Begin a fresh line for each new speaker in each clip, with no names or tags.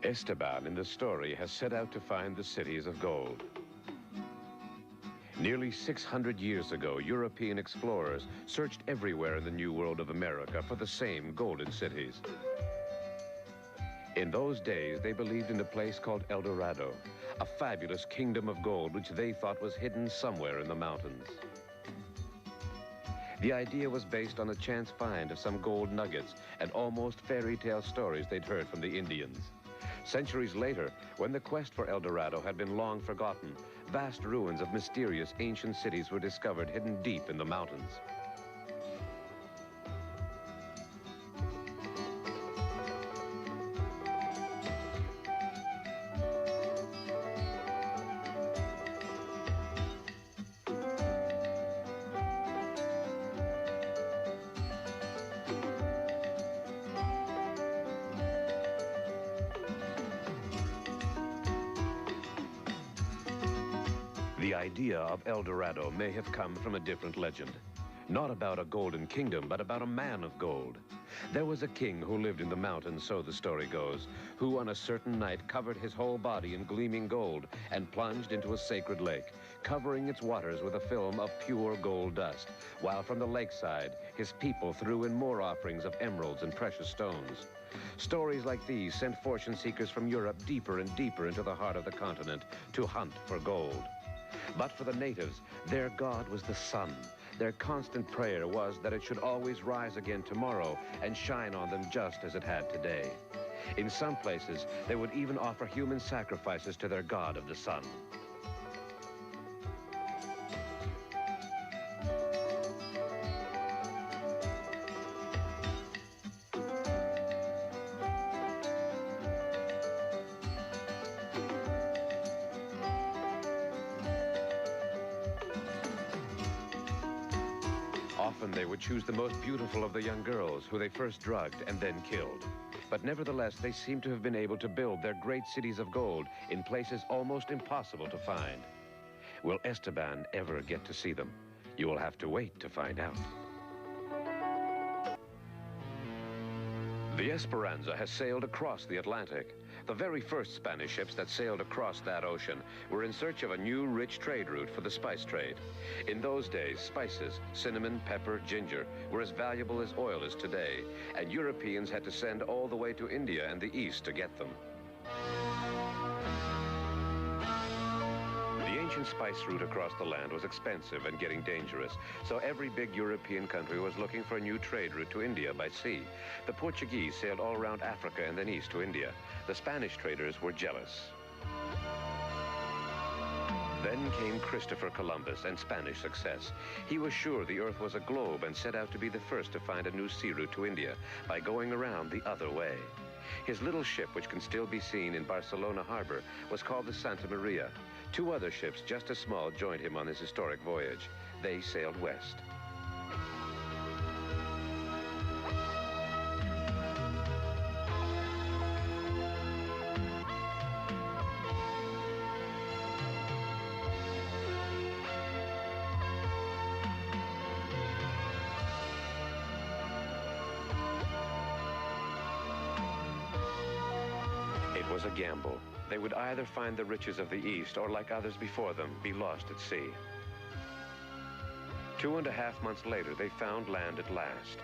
Esteban in the story has set out to find the cities of gold. Nearly 600 years ago, European explorers searched everywhere in the New World of America for the same golden cities. In those days, they believed in a place called El Dorado, a fabulous kingdom of gold which they thought was hidden somewhere in the mountains. The idea was based on a chance find of some gold nuggets and almost fairy tale stories they'd heard from the Indians. Centuries later, when the quest for El Dorado had been long forgotten, vast ruins of mysterious ancient cities were discovered hidden deep in the mountains. The idea of El Dorado may have come from a different legend. Not about a golden kingdom, but about a man of gold. There was a king who lived in the mountains, so the story goes, who on a certain night covered his whole body in gleaming gold and plunged into a sacred lake, covering its waters with a film of pure gold dust, while from the lakeside, his people threw in more offerings of emeralds and precious stones. Stories like these sent fortune seekers from Europe deeper and deeper into the heart of the continent to hunt for gold. But for the natives, their god was the sun. Their constant prayer was that it should always rise again tomorrow and shine on them just as it had today. In some places, they would even offer human sacrifices to their god of the sun. Often they would choose the most beautiful of the young girls, who they first drugged and then killed. But nevertheless, they seem to have been able to build their great cities of gold in places almost impossible to find. Will Esteban ever get to see them? You will have to wait to find out. The Esperanza has sailed across the Atlantic. The very first Spanish ships that sailed across that ocean were in search of a new rich trade route for the spice trade. In those days, spices, cinnamon, pepper, ginger, were as valuable as oil is today, and Europeans had to send all the way to India and the East to get them. The ancient spice route across the land was expensive and getting dangerous, so every big European country was looking for a new trade route to India by sea. The Portuguese sailed all around Africa and then east to India. The Spanish traders were jealous. Then came Christopher Columbus and Spanish success. He was sure the earth was a globe and set out to be the first to find a new sea route to India by going around the other way. His little ship, which can still be seen in Barcelona harbor, was called the Santa Maria. Two other ships just as small joined him on his historic voyage. They sailed west. It was a gamble. They would either find the riches of the East or, like others before them, be lost at sea. 2.5 months later, they found land at last.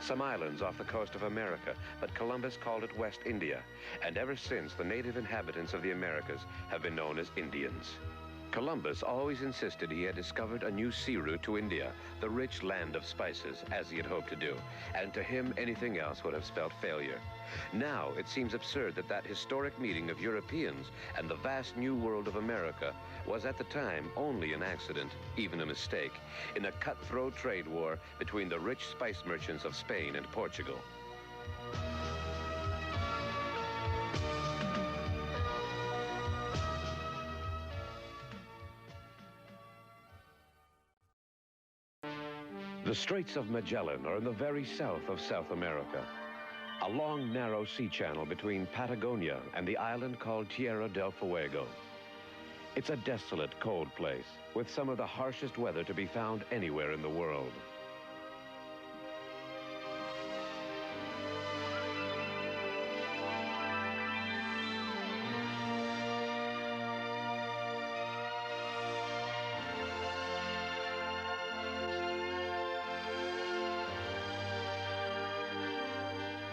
Some islands off the coast of America, but Columbus called it West India, and ever since, the native inhabitants of the Americas have been known as Indians. Columbus always insisted he had discovered a new sea route to India, the rich land of spices, as he had hoped to do, and to him, anything else would have spelled failure. Now, it seems absurd that that historic meeting of Europeans and the vast new world of America was at the time only an accident, even a mistake, in a cutthroat trade war between the rich spice merchants of Spain and Portugal. The Straits of Magellan are in the very south of South America, a long, narrow sea channel between Patagonia and the island called Tierra del Fuego. It's a desolate, cold place with some of the harshest weather to be found anywhere in the world.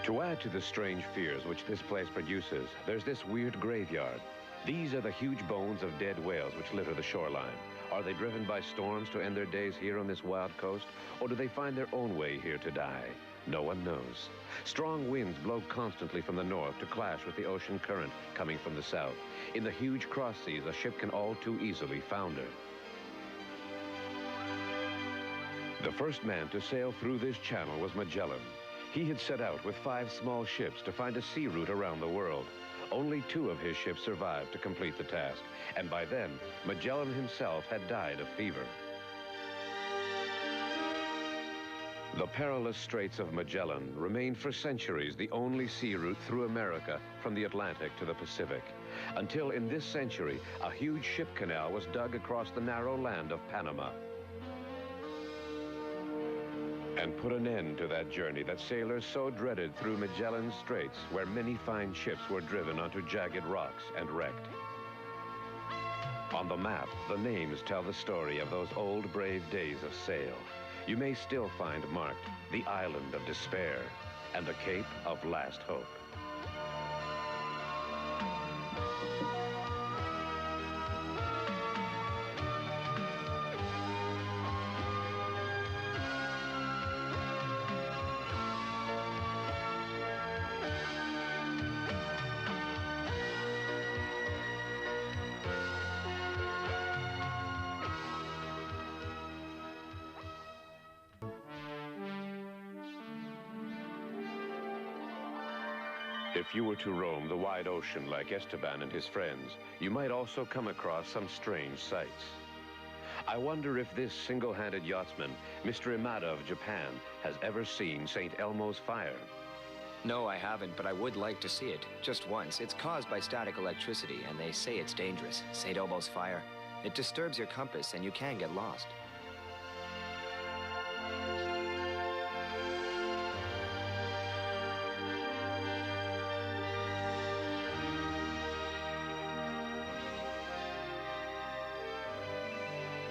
To add to the strange fears which this place produces, there's this weird graveyard. These are the huge bones of dead whales which litter the shoreline. Are they driven by storms to end their days here on this wild coast, or do they find their own way here to die? No one knows. Strong winds blow constantly from the north to clash with the ocean current coming from the south. In the huge cross seas, a ship can all too easily founder. The first man to sail through this channel was Magellan. He had set out with 5 small ships to find a sea route around the world. Only 2 of his ships survived to complete the task, and by then, Magellan himself had died of fever. The perilous Straits of Magellan remained for centuries the only sea route through America from the Atlantic to the Pacific, until in this century, a huge ship canal was dug across the narrow land of Panama and put an end to that journey that sailors so dreaded through Magellan's Straits, where many fine ships were driven onto jagged rocks and wrecked. On the map, the names tell the story of those old brave days of sail. You may still find marked the Island of Despair and the Cape of Last Hope. If you were to roam the wide ocean like Esteban and his friends, you might also come across some strange sights. I wonder if this single-handed yachtsman, Mr. Imada of Japan, has ever seen St. Elmo's fire.
No, I haven't, but I would like to see it. Just once. It's caused by static electricity, and they say it's dangerous. St. Elmo's fire. It disturbs your compass, and you can get lost.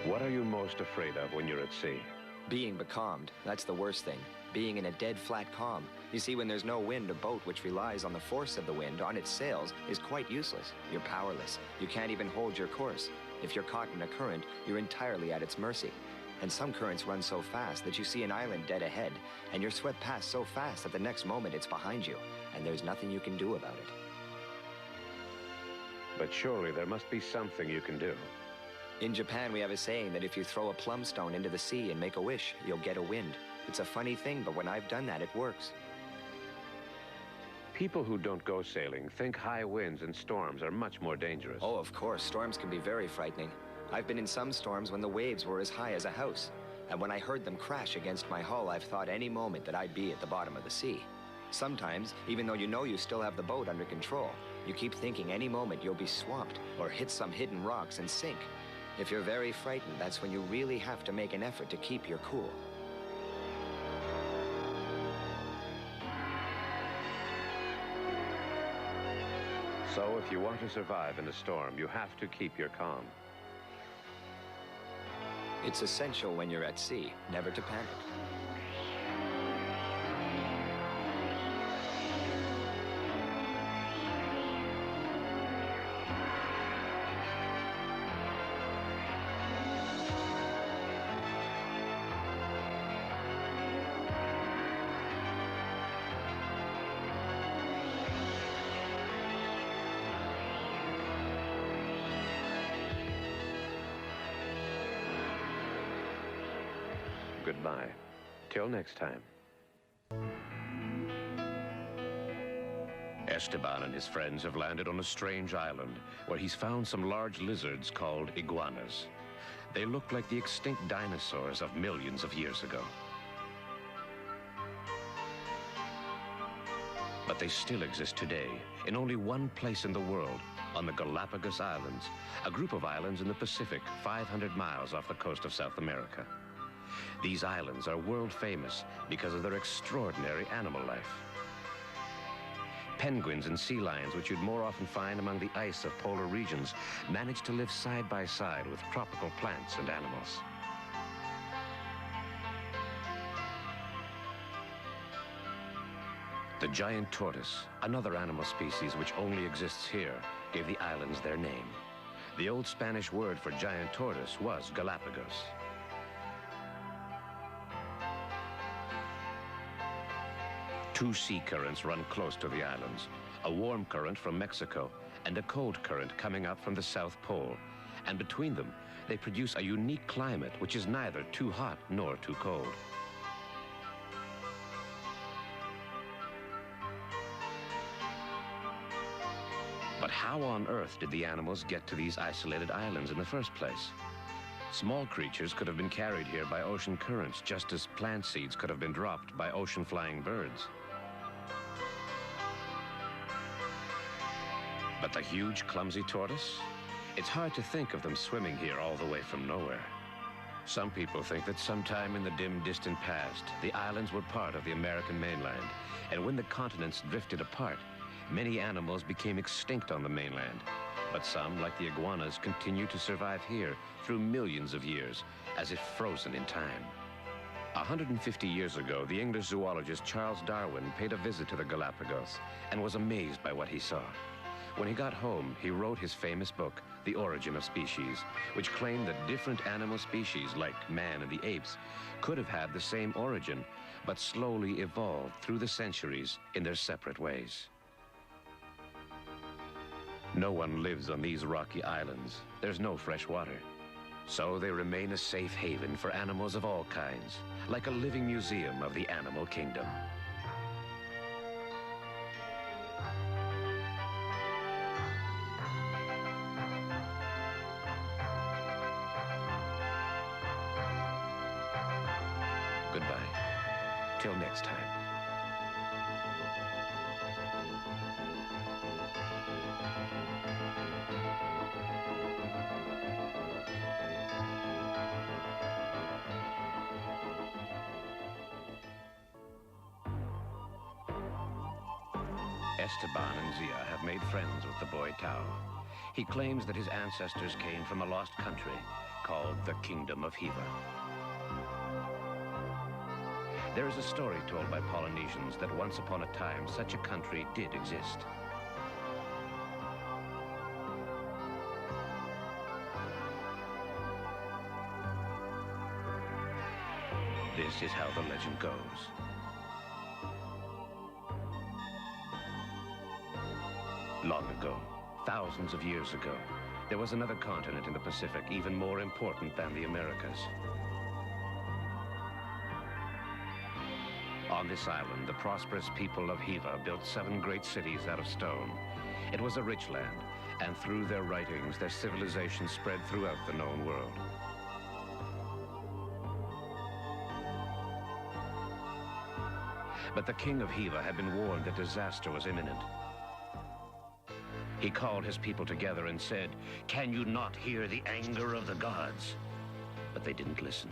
What are you most afraid of when you're at sea?
Being becalmed, that's the worst thing. Being in a dead flat calm. You see, when there's no wind, a boat which relies on the force of the wind on its sails is quite useless. You're powerless. You can't even hold your course. If you're caught in a current, you're entirely at its mercy. And some currents run so fast that you see an island dead ahead, and you're swept past so fast that the next moment it's behind you, and there's nothing you can do about it.
But surely there must be something you can do.
In Japan, we have a saying that if you throw a plum stone into the sea and make a wish, you'll get a wind. It's a funny thing, but when I've done that, it works.
People who don't go sailing think high winds and storms are much more dangerous.
Oh, of course. Storms can be very frightening. I've been in some storms when the waves were as high as a house. And when I heard them crash against my hull, I've thought any moment that I'd be at the bottom of the sea. Sometimes, even though you know you still have the boat under control, you keep thinking any moment you'll be swamped or hit some hidden rocks and sink. If you're very frightened, that's when you really have to make an effort to keep your cool.
So if you want to survive in a storm, you have to keep your calm.
It's essential when you're at sea, never to panic.
Goodbye. Till next time. Esteban and his friends have landed on a strange island where he's found some large lizards called iguanas. They look like the extinct dinosaurs of millions of years ago. But they still exist today in only one place in the world, on the Galapagos Islands, a group of islands in the Pacific 500 miles off the coast of South America. These islands are world famous because of their extraordinary animal life. Penguins and sea lions, which you'd more often find among the ice of polar regions, manage to live side by side with tropical plants and animals. The giant tortoise, another animal species which only exists here, gave the islands their name. The old Spanish word for giant tortoise was Galapagos. Two sea currents run close to the islands, a warm current from Mexico and a cold current coming up from the South Pole. And between them, they produce a unique climate which is neither too hot nor too cold. But how on earth did the animals get to these isolated islands in the first place? Small creatures could have been carried here by ocean currents, just as plant seeds could have been dropped by ocean-flying birds. But the huge, clumsy tortoise? It's hard to think of them swimming here all the way from nowhere. Some people think that sometime in the dim, distant past, the islands were part of the American mainland, and when the continents drifted apart, many animals became extinct on the mainland. But some, like the iguanas, continue to survive here through millions of years, as if frozen in time. 150 years ago, the English zoologist Charles Darwin paid a visit to the Galapagos and was amazed by what he saw. When he got home, he wrote his famous book, The Origin of Species, which claimed that different animal species, like man and the apes, could have had the same origin, but slowly evolved through the centuries in their separate ways. No one lives on these rocky islands. There's no fresh water. So they remain a safe haven for animals of all kinds, like a living museum of the animal kingdom. Goodbye. Till next time. Esteban and Zia have made friends with the boy Tao. He claims that his ancestors came from a lost country called the Kingdom of Hiva. There is a story told by Polynesians that once upon a time such a country did exist. This is how the legend goes. Long ago, thousands of years ago, there was another continent in the Pacific even more important than the Americas. On this island, the prosperous people of Hiva built 7 great cities out of stone. It was a rich land, and through their writings, their civilization spread throughout the known world. But the king of Hiva had been warned that disaster was imminent. He called his people together and said, "Can you not hear the anger of the gods?" But they didn't listen.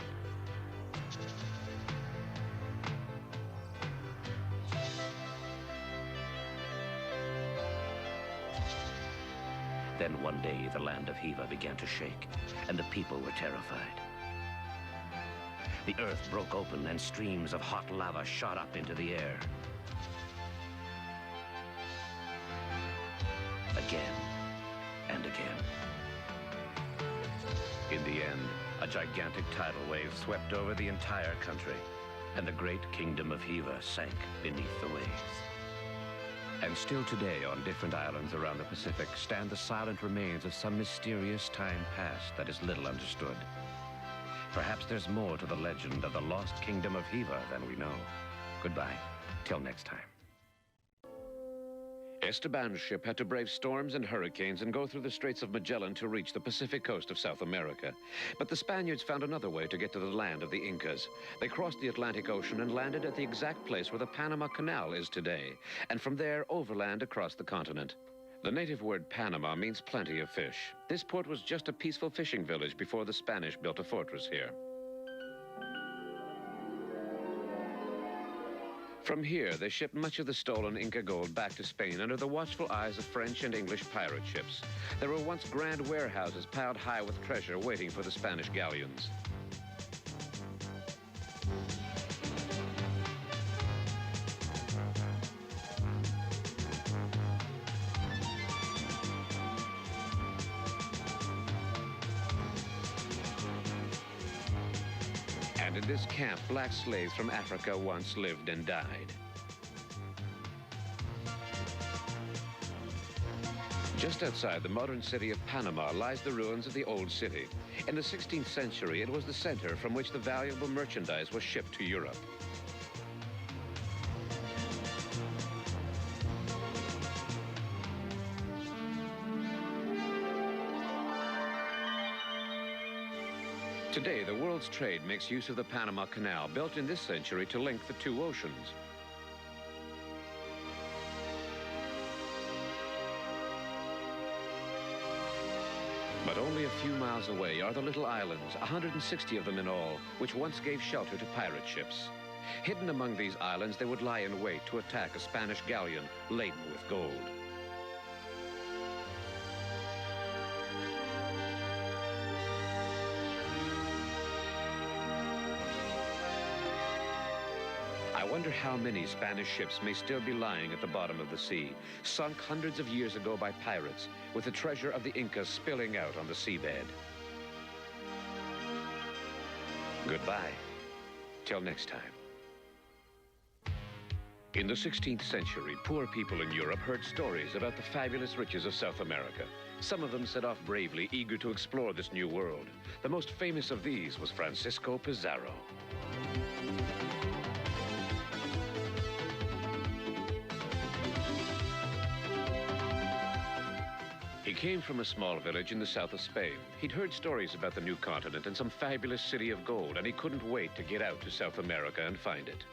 Then one day, the land of Hiva began to shake, and the people were terrified. The earth broke open, and streams of hot lava shot up into the air. Again and again. In the end, a gigantic tidal wave swept over the entire country, and the great kingdom of Hiva sank beneath the waves. And still today, on different islands around the Pacific, stand the silent remains of some mysterious time past that is little understood. Perhaps there's more to the legend of the lost kingdom of Hiva than we know. Goodbye, till next time. Esteban's ship had to brave storms and hurricanes and go through the Straits of Magellan to reach the Pacific coast of South America. But the Spaniards found another way to get to the land of the Incas. They crossed the Atlantic Ocean and landed at the exact place where the Panama Canal is today, and from there overland across the continent. The native word Panama means plenty of fish. This port was just a peaceful fishing village before the Spanish built a fortress here. From here, they shipped much of the stolen Inca gold back to Spain under the watchful eyes of French and English pirate ships. There were once grand warehouses piled high with treasure waiting for the Spanish galleons. And in this camp, black slaves from Africa once lived and died. Just outside the modern city of Panama lies the ruins of the old city. In the 16th century, it was the center from which the valuable merchandise was shipped to Europe. Today, the world's trade makes use of the Panama Canal, built in this century to link the two oceans. But only a few miles away are the little islands, 160 of them in all, which once gave shelter to pirate ships. Hidden among these islands, they would lie in wait to attack a Spanish galleon laden with gold. I wonder how many Spanish ships may still be lying at the bottom of the sea, sunk hundreds of years ago by pirates, with the treasure of the Incas spilling out on the seabed. Goodbye. Till next time. In the 16th century, poor people in Europe heard stories about the fabulous riches of South America. Some of them set off bravely, eager to explore this new world. The most famous of these was Francisco Pizarro. He came from a small village in the south of Spain. He'd heard stories about the new continent and some fabulous city of gold, and he couldn't wait to get out to South America and find it.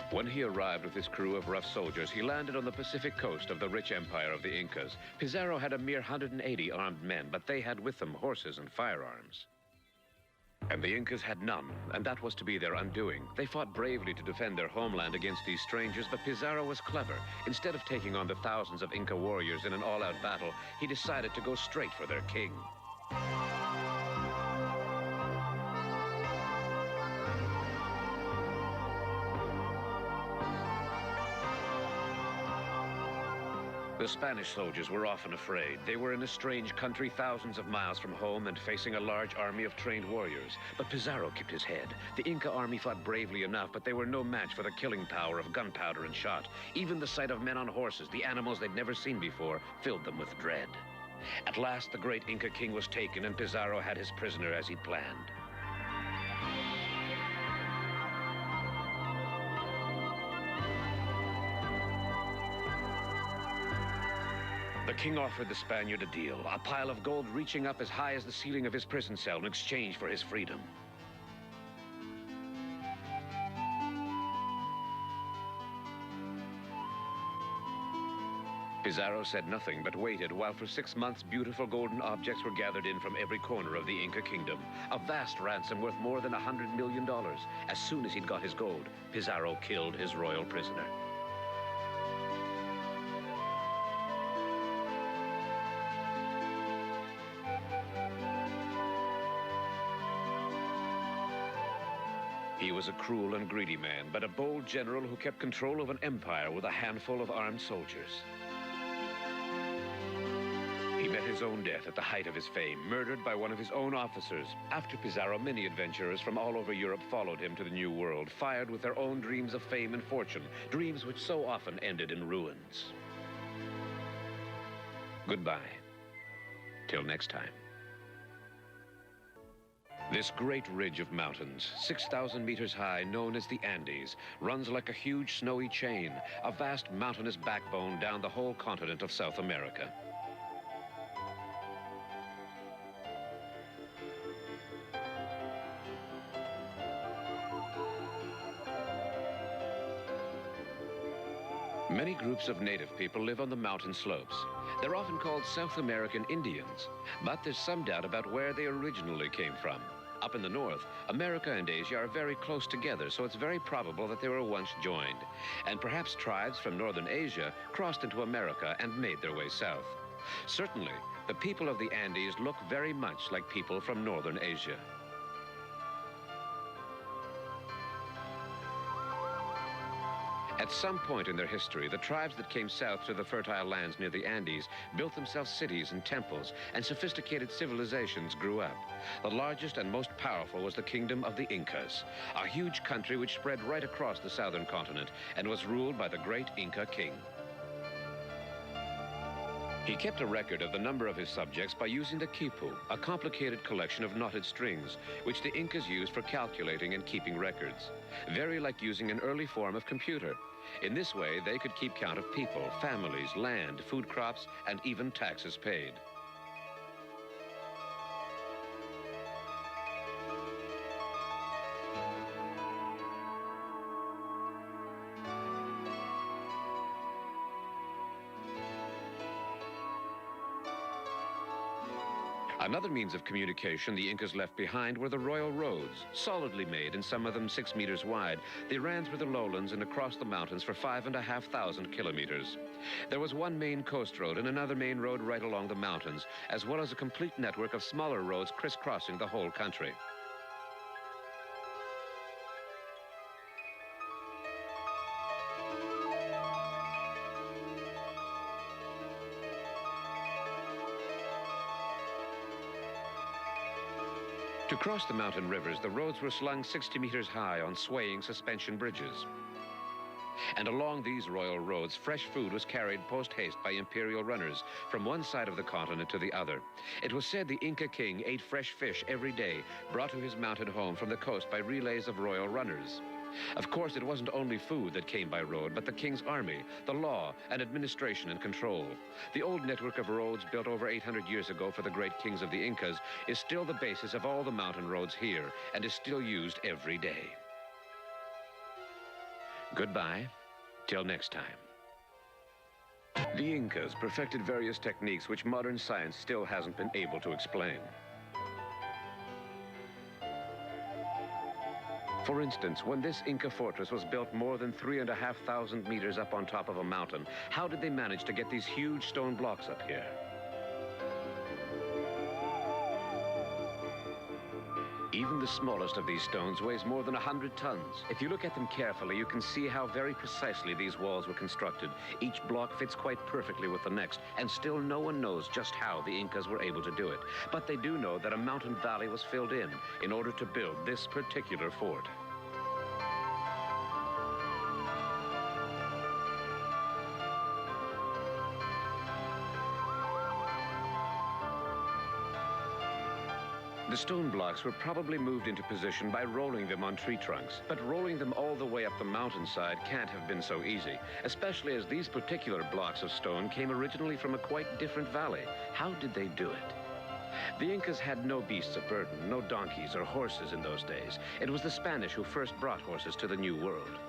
When he arrived with his crew of rough soldiers, he landed on the Pacific coast of the rich empire of the Incas. Pizarro had a mere 180 armed men, but they had with them horses and firearms. And the Incas had none, and that was to be their undoing. They fought bravely to defend their homeland against these strangers, but Pizarro was clever. Instead of taking on the thousands of Inca warriors in an all-out battle, he decided to go straight for their king. The Spanish soldiers were often afraid. They were in a strange country thousands of miles from home and facing a large army of trained warriors. But Pizarro kept his head. The Inca army fought bravely enough, but they were no match for the killing power of gunpowder and shot. Even the sight of men on horses, the animals they'd never seen before, filled them with dread. At last, the great Inca king was taken, and Pizarro had his prisoner as he'd planned. The king offered the Spaniard a deal, a pile of gold reaching up as high as the ceiling of his prison cell in exchange for his freedom. Pizarro said nothing but waited while for 6 months beautiful golden objects were gathered in from every corner of the Inca kingdom. A vast ransom worth more than $100 million. As soon as he'd got his gold, Pizarro killed his royal prisoner. He was a cruel and greedy man, but a bold general who kept control of an empire with a handful of armed soldiers. He met his own death at the height of his fame, murdered by one of his own officers. After Pizarro, many adventurers from all over Europe followed him to the New World, fired with their own dreams of fame and fortune, dreams which so often ended in ruins. Goodbye. Till next time. This great ridge of mountains, 6,000 meters high, known as the Andes, runs like a huge snowy chain, a vast mountainous backbone down the whole continent of South America. Many groups of native people live on the mountain slopes. They're often called South American Indians, but there's some doubt about where they originally came from. Up in the north, America and Asia are very close together, so it's very probable that they were once joined. And perhaps tribes from northern Asia crossed into America and made their way south. Certainly, the people of the Andes look very much like people from northern Asia. At some point in their history, the tribes that came south to the fertile lands near the Andes built themselves cities and temples, and sophisticated civilizations grew up. The largest and most powerful was the kingdom of the Incas, a huge country which spread right across the southern continent and was ruled by the great Inca king. He kept a record of the number of his subjects by using the quipu, a complicated collection of knotted strings, which the Incas used for calculating and keeping records. Very like using an early form of computer. In this way, they could keep count of people, families, land, food crops, and even taxes paid. Another means of communication the Incas left behind were the royal roads, solidly made and some of them 6 meters wide. They ran through the lowlands and across the mountains for 5,500 kilometers. There was one main coast road and another main road right along the mountains, as well as a complete network of smaller roads crisscrossing the whole country. To cross the mountain rivers, the roads were slung 60 meters high on swaying suspension bridges. And along these royal roads, fresh food was carried post-haste by imperial runners from one side of the continent to the other. It was said the Inca king ate fresh fish every day, brought to his mountain home from the coast by relays of royal runners. Of course, it wasn't only food that came by road, but the king's army, the law, and administration and control. The old network of roads built over 800 years ago for the great kings of the Incas is still the basis of all the mountain roads here and is still used every day. Goodbye, till next time. The Incas perfected various techniques which modern science still hasn't been able to explain. For instance, when this Inca fortress was built more than 3,500 meters up on top of a mountain, how did they manage to get these huge stone blocks up here? Even the smallest of these stones weighs more than 100 tons. If you look at them carefully, you can see how very precisely these walls were constructed. Each block fits quite perfectly with the next, and still no one knows just how the Incas were able to do it. But they do know that a mountain valley was filled in order to build this particular fort. The stone blocks were probably moved into position by rolling them on tree trunks, but rolling them all the way up the mountainside can't have been so easy, especially as these particular blocks of stone came originally from a quite different valley. How did they do it? The Incas had no beasts of burden, no donkeys or horses in those days. It was the Spanish who first brought horses to the New World.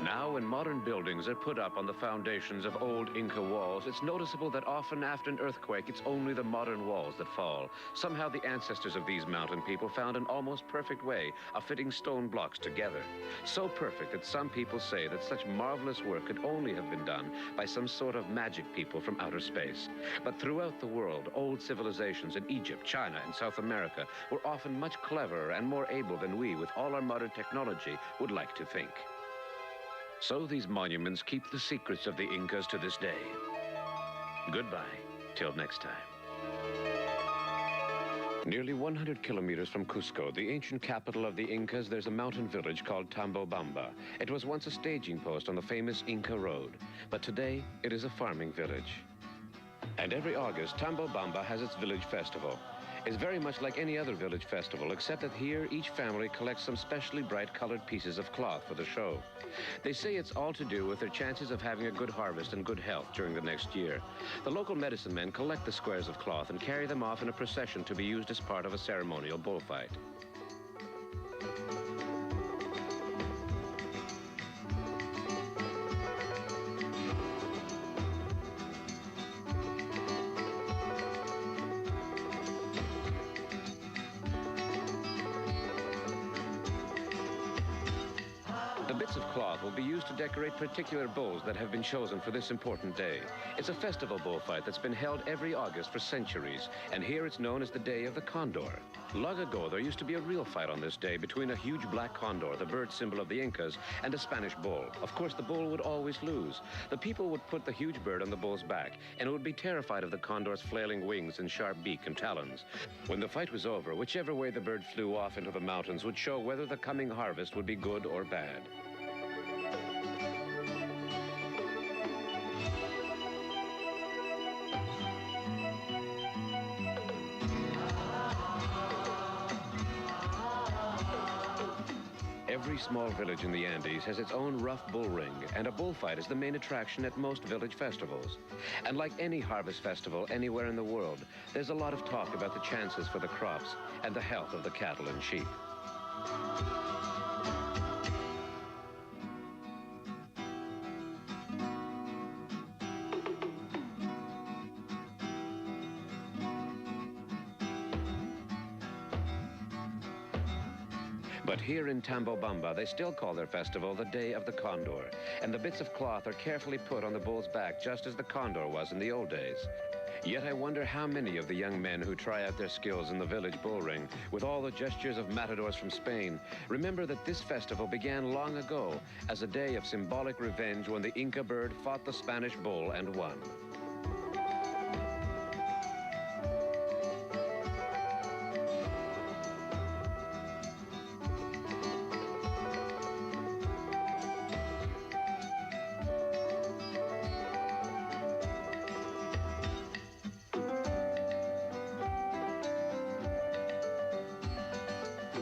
Now, when modern buildings are put up on the foundations of old Inca walls, it's noticeable that often after an earthquake, it's only the modern walls that fall. Somehow the ancestors of these mountain people found an almost perfect way of fitting stone blocks together. So perfect that some people say that such marvelous work could only have been done by some sort of magic people from outer space. But throughout the world, old civilizations in Egypt, China, and South America were often much cleverer and more able than we, with all our modern technology, would like to think. So these monuments keep the secrets of the Incas to this day. Goodbye, till next time. Nearly 100 kilometers from Cusco, the ancient capital of the Incas, there's a mountain village called Tambobamba. It was once a staging post on the famous Inca Road, but today it is a farming village. And every August, Tambobamba has its village festival. It's very much like any other village festival, except that here each family collects some specially bright colored pieces of cloth for the show. They say it's all to do with their chances of having a good harvest and good health during the next year. The local medicine men collect the squares of cloth and carry them off in a procession to be used as part of a ceremonial bullfight. The bits of cloth will be used to decorate particular bulls that have been chosen for this important day. It's a festival bullfight that's been held every August for centuries, and here it's known as the Day of the Condor. Long ago, there used to be a real fight on this day between a huge black condor, the bird symbol of the Incas, and a Spanish bull. Of course, the bull would always lose. The people would put the huge bird on the bull's back, and it would be terrified of the condor's flailing wings and sharp beak and talons. When the fight was over, whichever way the bird flew off into the mountains would show whether the coming harvest would be good or bad. Every small village in the Andes has its own rough bull ring, and a bullfight is the main attraction at most village festivals. And like any harvest festival anywhere in the world, there's a lot of talk about the chances for the crops and the health of the cattle and sheep. But here in Tambobamba, they still call their festival the Day of the Condor, and the bits of cloth are carefully put on the bull's back just as the condor was in the old days. Yet I wonder how many of the young men who try out their skills in the village bull ring, with all the gestures of matadors from Spain, remember that this festival began long ago as a day of symbolic revenge when the Inca bird fought the Spanish bull and won.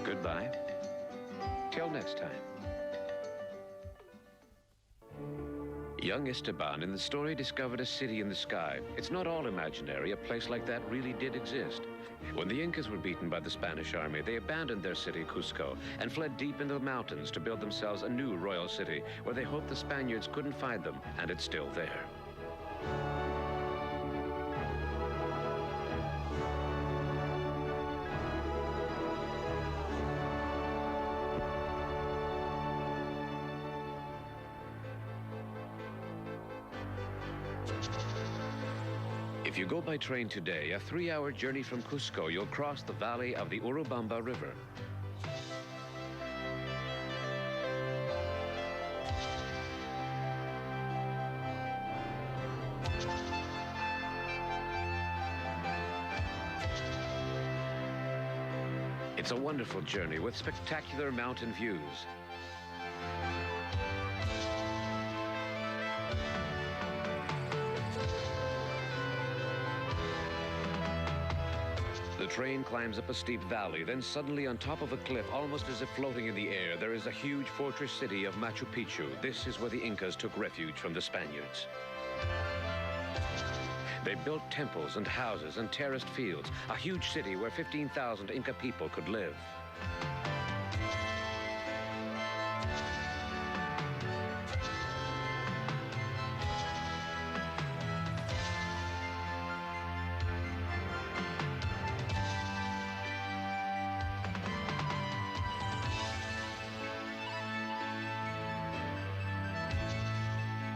Goodbye. Till next time. Young Esteban in the story discovered a city in the sky. It's not all imaginary. A place like that really did exist. When the Incas were beaten by the Spanish army, they abandoned their city, Cusco, and fled deep into the mountains to build themselves a new royal city where they hoped the Spaniards couldn't find them, and it's still there. If you go by train today, a 3-hour journey from Cusco, you'll cross the valley of the Urubamba River. It's a wonderful journey with spectacular mountain views. The train climbs up a steep valley, then suddenly on top of a cliff, almost as if floating in the air, there is a huge fortress city of Machu Picchu. This is where the Incas took refuge from the Spaniards. They built temples and houses and terraced fields, a huge city where 15,000 Inca people could live.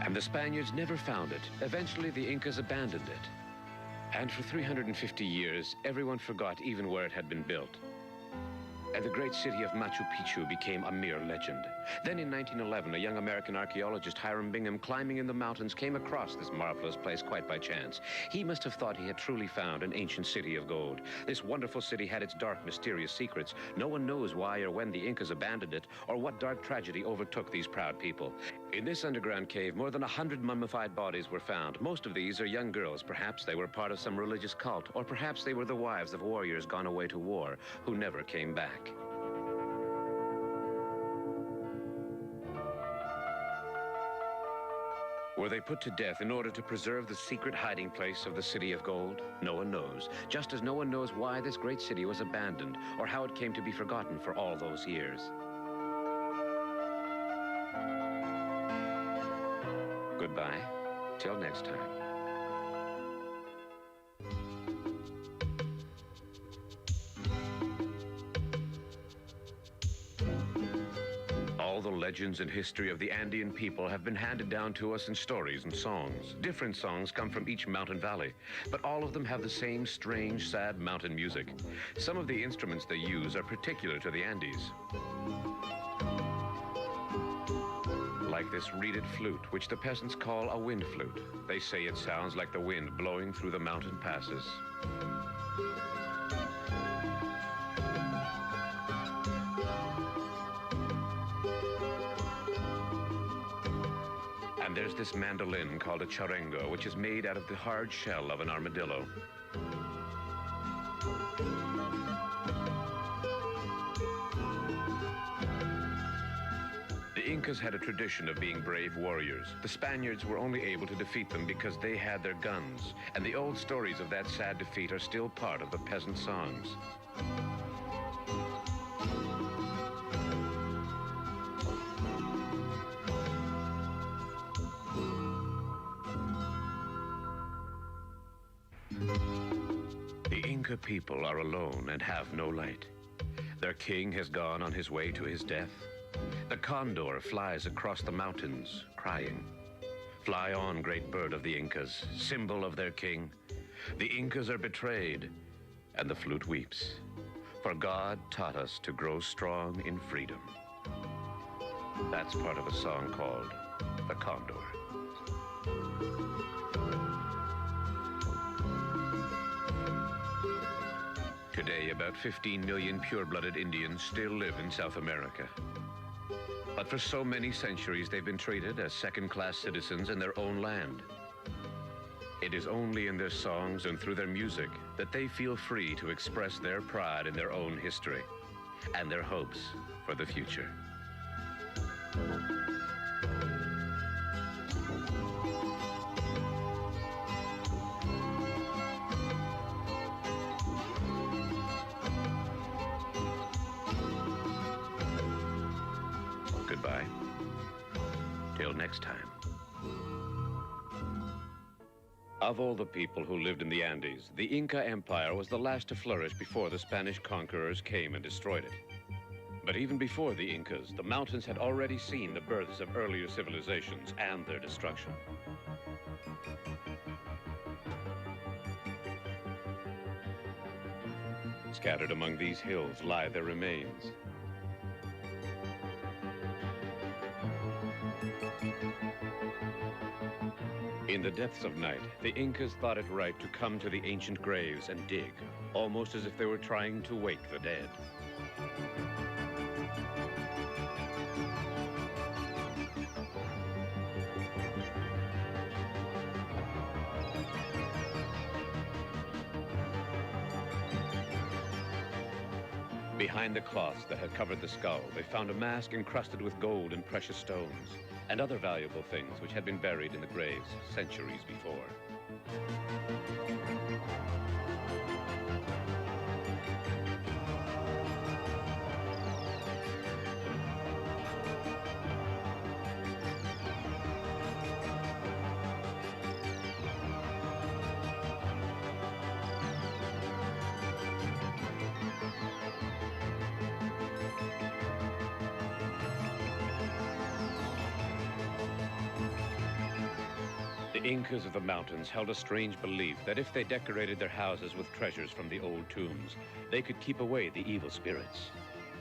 And the Spaniards never found it. Eventually, the Incas abandoned it. And for 350 years, everyone forgot even where it had been built. And the great city of Machu Picchu became a mere legend. Then in 1911, a young American archaeologist, Hiram Bingham, climbing in the mountains, came across this marvelous place quite by chance. He must have thought he had truly found an ancient city of gold. This wonderful city had its dark, mysterious secrets. No one knows why or when the Incas abandoned it, or what dark tragedy overtook these proud people. In this underground cave, more than 100 mummified bodies were found. Most of these are young girls. Perhaps they were part of some religious cult, or perhaps they were the wives of warriors gone away to war who never came back. Were they put to death in order to preserve the secret hiding place of the City of Gold? No one knows, just as no one knows why this great city was abandoned or how it came to be forgotten for all those years. Goodbye, till next time. All the legends and history of the Andean people have been handed down to us in stories and songs. Different songs come from each mountain valley, but all of them have the same strange, sad mountain music. Some of the instruments they use are particular to the Andes. Like this reeded flute, which the peasants call a wind flute. They say it sounds like the wind blowing through the mountain passes. And there's this mandolin called a charango, which is made out of the hard shell of an armadillo. The Incas had a tradition of being brave warriors. The Spaniards were only able to defeat them because they had their guns, and the old stories of that sad defeat are still part of the peasant songs. The Inca people are alone and have no light. Their king has gone on his way to his death. The condor flies across the mountains, crying. Fly on, great bird of the Incas, symbol of their king. The Incas are betrayed, and the flute weeps. For God taught us to grow strong in freedom. That's part of a song called The Condor. Today, about 15 million pure-blooded Indians still live in South America. But for so many centuries, they've been treated as second-class citizens in their own land. It is only in their songs and through their music that they feel free to express their pride in their own history and their hopes for the future. Goodbye. Till next time. Of all the people who lived in the Andes, the Inca Empire was the last to flourish before the Spanish conquerors came and destroyed it. But even before the Incas, the mountains had already seen the births of earlier civilizations and their destruction. Scattered among these hills lie their remains. In the depths of night, the Incas thought it right to come to the ancient graves and dig, almost as if they were trying to wake the dead. Behind the cloths that had covered the skull, they found a mask encrusted with gold and precious stones, and other valuable things which had been buried in the graves centuries before. The Incas of the mountains held a strange belief that if they decorated their houses with treasures from the old tombs, they could keep away the evil spirits.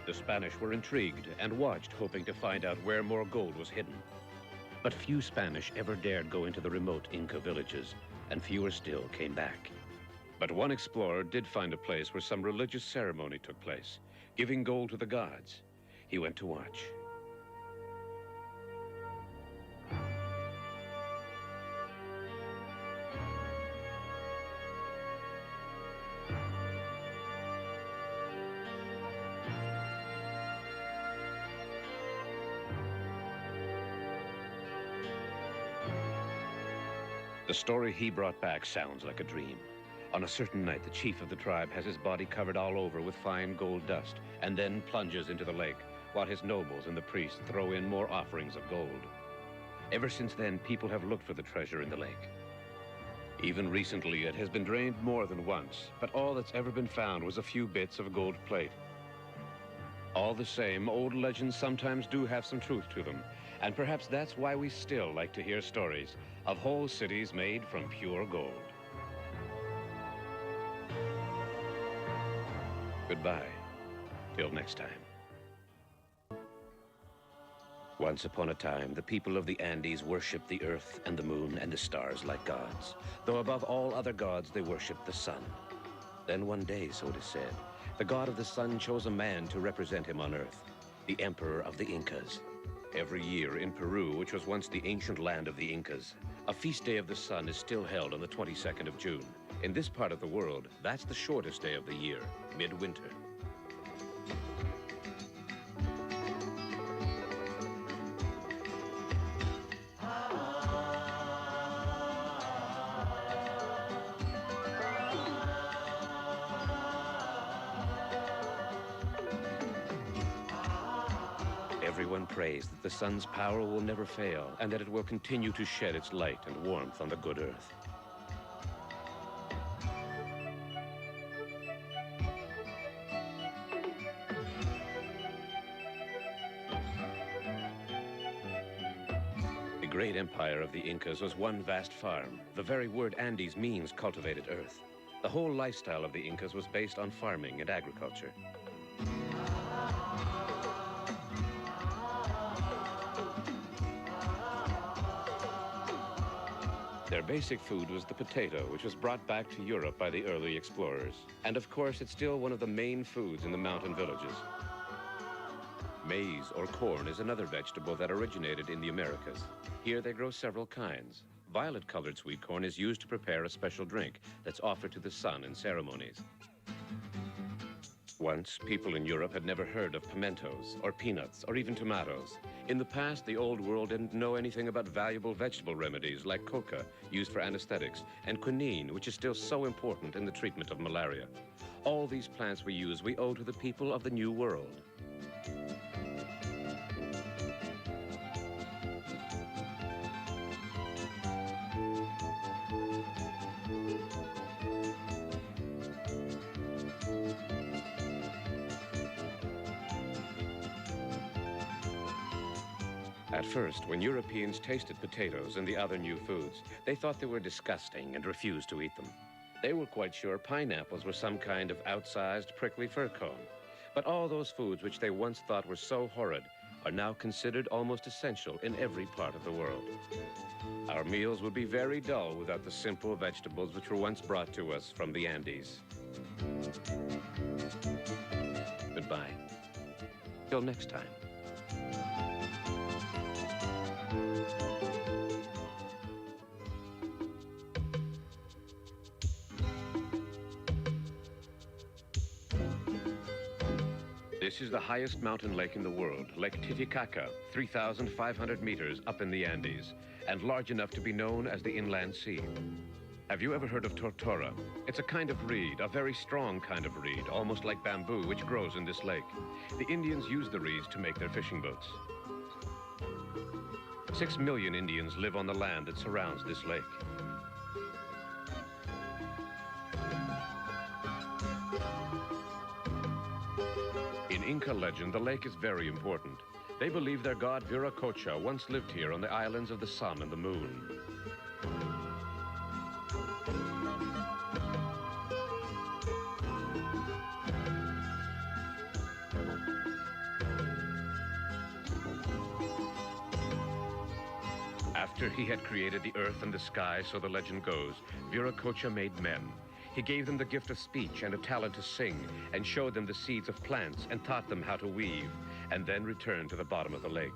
The Spanish were intrigued and watched, hoping to find out where more gold was hidden. But few Spanish ever dared go into the remote Inca villages, and fewer still came back. But one explorer did find a place where some religious ceremony took place, giving gold to the gods. He went to watch. The story he brought back sounds like a dream. On a certain night, the chief of the tribe has his body covered all over with fine gold dust and then plunges into the lake, while his nobles and the priests throw in more offerings of gold. Ever since then, people have looked for the treasure in the lake. Even recently, it has been drained more than once, but all that's ever been found was a few bits of gold plate. All the same, old legends sometimes do have some truth to them. And perhaps that's why we still like to hear stories of whole cities made from pure gold. Goodbye. Till next time. Once upon a time, the people of the Andes worshipped the earth and the moon and the stars like gods, though above all other gods they worshipped the sun. Then one day, so it is said, the god of the sun chose a man to represent him on earth, the emperor of the Incas. Every year in Peru, which was once the ancient land of the Incas, a feast day of the sun is still held on the 22nd of June. In this part of the world, that's the shortest day of the year, midwinter. Everyone prays that the sun's power will never fail and that it will continue to shed its light and warmth on the good earth. The great empire of the Incas was one vast farm. The very word Andes means cultivated earth. The whole lifestyle of the Incas was based on farming and agriculture. Their basic food was the potato, which was brought back to Europe by the early explorers. And of course, it's still one of the main foods in the mountain villages. Maize, or corn, is another vegetable that originated in the Americas. Here they grow several kinds. Violet-colored sweet corn is used to prepare a special drink that's offered to the sun in ceremonies. Once, people in Europe had never heard of pimentos, or peanuts, or even tomatoes. In the past, the old world didn't know anything about valuable vegetable remedies like coca, used for anesthetics, and quinine, which is still so important in the treatment of malaria. All these plants we use, we owe to the people of the New World. At first, when Europeans tasted potatoes and the other new foods, they thought they were disgusting and refused to eat them. They were quite sure pineapples were some kind of outsized prickly fir cone. But all those foods which they once thought were so horrid are now considered almost essential in every part of the world. Our meals would be very dull without the simple vegetables which were once brought to us from the Andes. Goodbye. Till next time. This is the highest mountain lake in the world, Lake Titicaca, 3,500 meters up in the Andes, and large enough to be known as the Inland Sea. Have you ever heard of tortora? It's a kind of reed, a very strong kind of reed, almost like bamboo, which grows in this lake. The Indians use the reeds to make their fishing boats. 6 million Indians live on the land that surrounds this lake. In Inca legend, the lake is very important. They believe their god Viracocha once lived here on the islands of the sun and the moon. After he had created the earth and the sky, so the legend goes, Viracocha made men. He gave them the gift of speech and a talent to sing, and showed them the seeds of plants and taught them how to weave, and then returned to the bottom of the lake.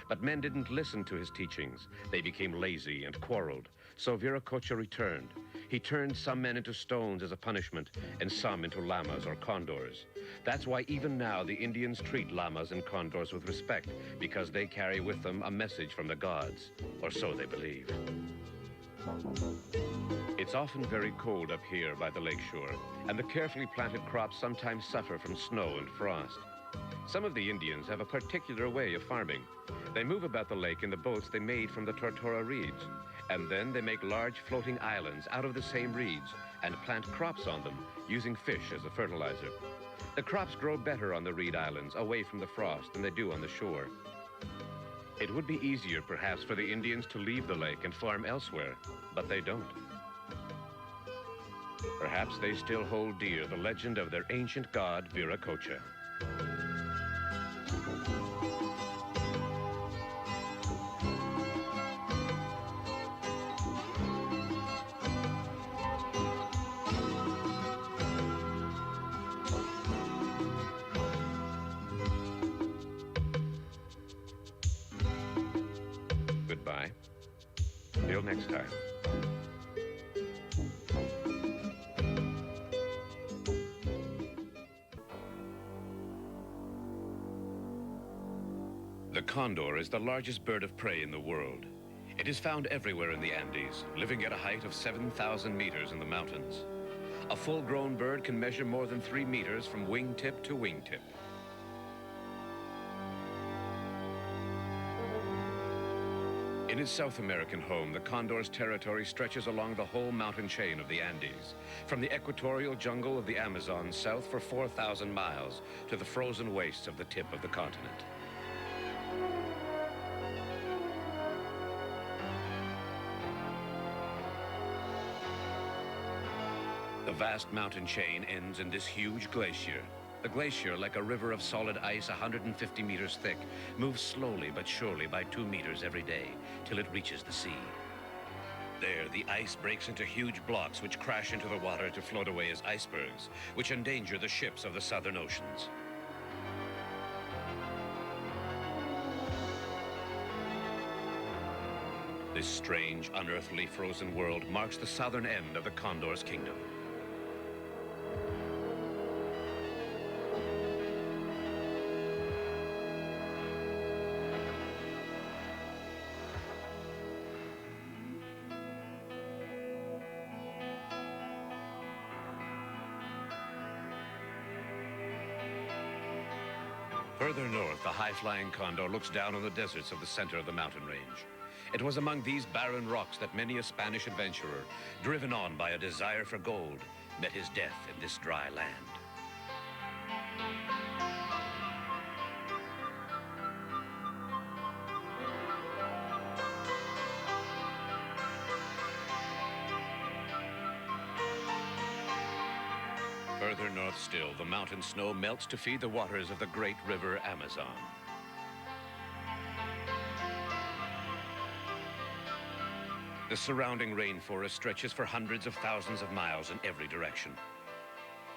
But men didn't listen to his teachings. They became lazy and quarreled. So Viracocha returned. He turned some men into stones as a punishment, and some into llamas or condors. That's why even now the Indians treat llamas and condors with respect, because they carry with them a message from the gods, or so they believe. It's often very cold up here by the lakeshore, and the carefully planted crops sometimes suffer from snow and frost. Some of the Indians have a particular way of farming. They move about the lake in the boats they made from the tortora reeds, and then they make large floating islands out of the same reeds and plant crops on them using fish as a fertilizer. The crops grow better on the reed islands, away from the frost, than they do on the shore. It would be easier, perhaps, for the Indians to leave the lake and farm elsewhere, but they don't. Perhaps they still hold dear the legend of their ancient god, Viracocha. Goodbye. Till next time. The condor is the largest bird of prey in the world. It is found everywhere in the Andes, living at a height of 7,000 meters in the mountains. A full-grown bird can measure more than 3 meters from wingtip to wingtip. In its South American home, the condor's territory stretches along the whole mountain chain of the Andes, from the equatorial jungle of the Amazon south for 4,000 miles to the frozen wastes of the tip of the continent. The vast mountain chain ends in this huge glacier. The glacier, like a river of solid ice 150 meters thick, moves slowly but surely by 2 meters every day till it reaches the sea. There, the ice breaks into huge blocks which crash into the water to float away as icebergs, which endanger the ships of the southern oceans. This strange, unearthly frozen world marks the southern end of the condor's kingdom. Further north, the high-flying condor looks down on the deserts of the center of the mountain range. It was among these barren rocks that many a Spanish adventurer, driven on by a desire for gold, met his death in this dry land. Further north still, the mountain snow melts to feed the waters of the great river Amazon. The surrounding rainforest stretches for hundreds of thousands of miles in every direction.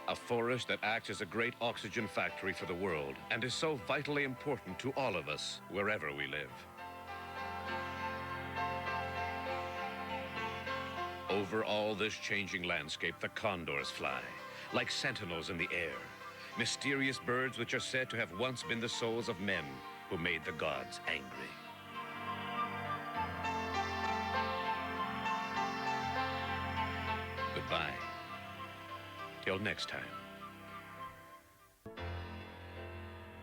A forest that acts as a great oxygen factory for the world and is so vitally important to all of us, wherever we live. Over all this changing landscape, the condors fly, like sentinels in the air, mysterious birds which are said to have once been the souls of men who made the gods angry. Goodbye. Till next time.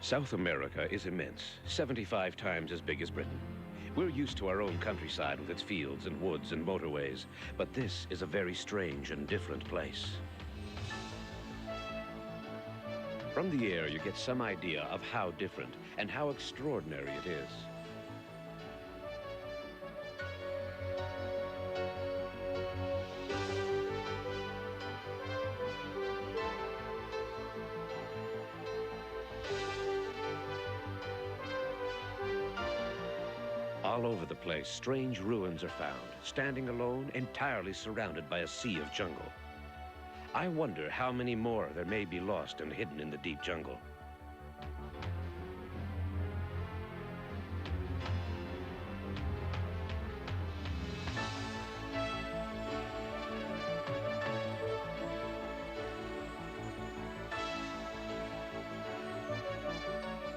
South America is immense, 75 times as big as Britain. We're used to our own countryside with its fields and woods and motorways, but this is a very strange and different place. From the air, you get some idea of how different and how extraordinary it is. All over the place, strange ruins are found, standing alone, entirely surrounded by a sea of jungle. I wonder how many more there may be lost and hidden in the deep jungle.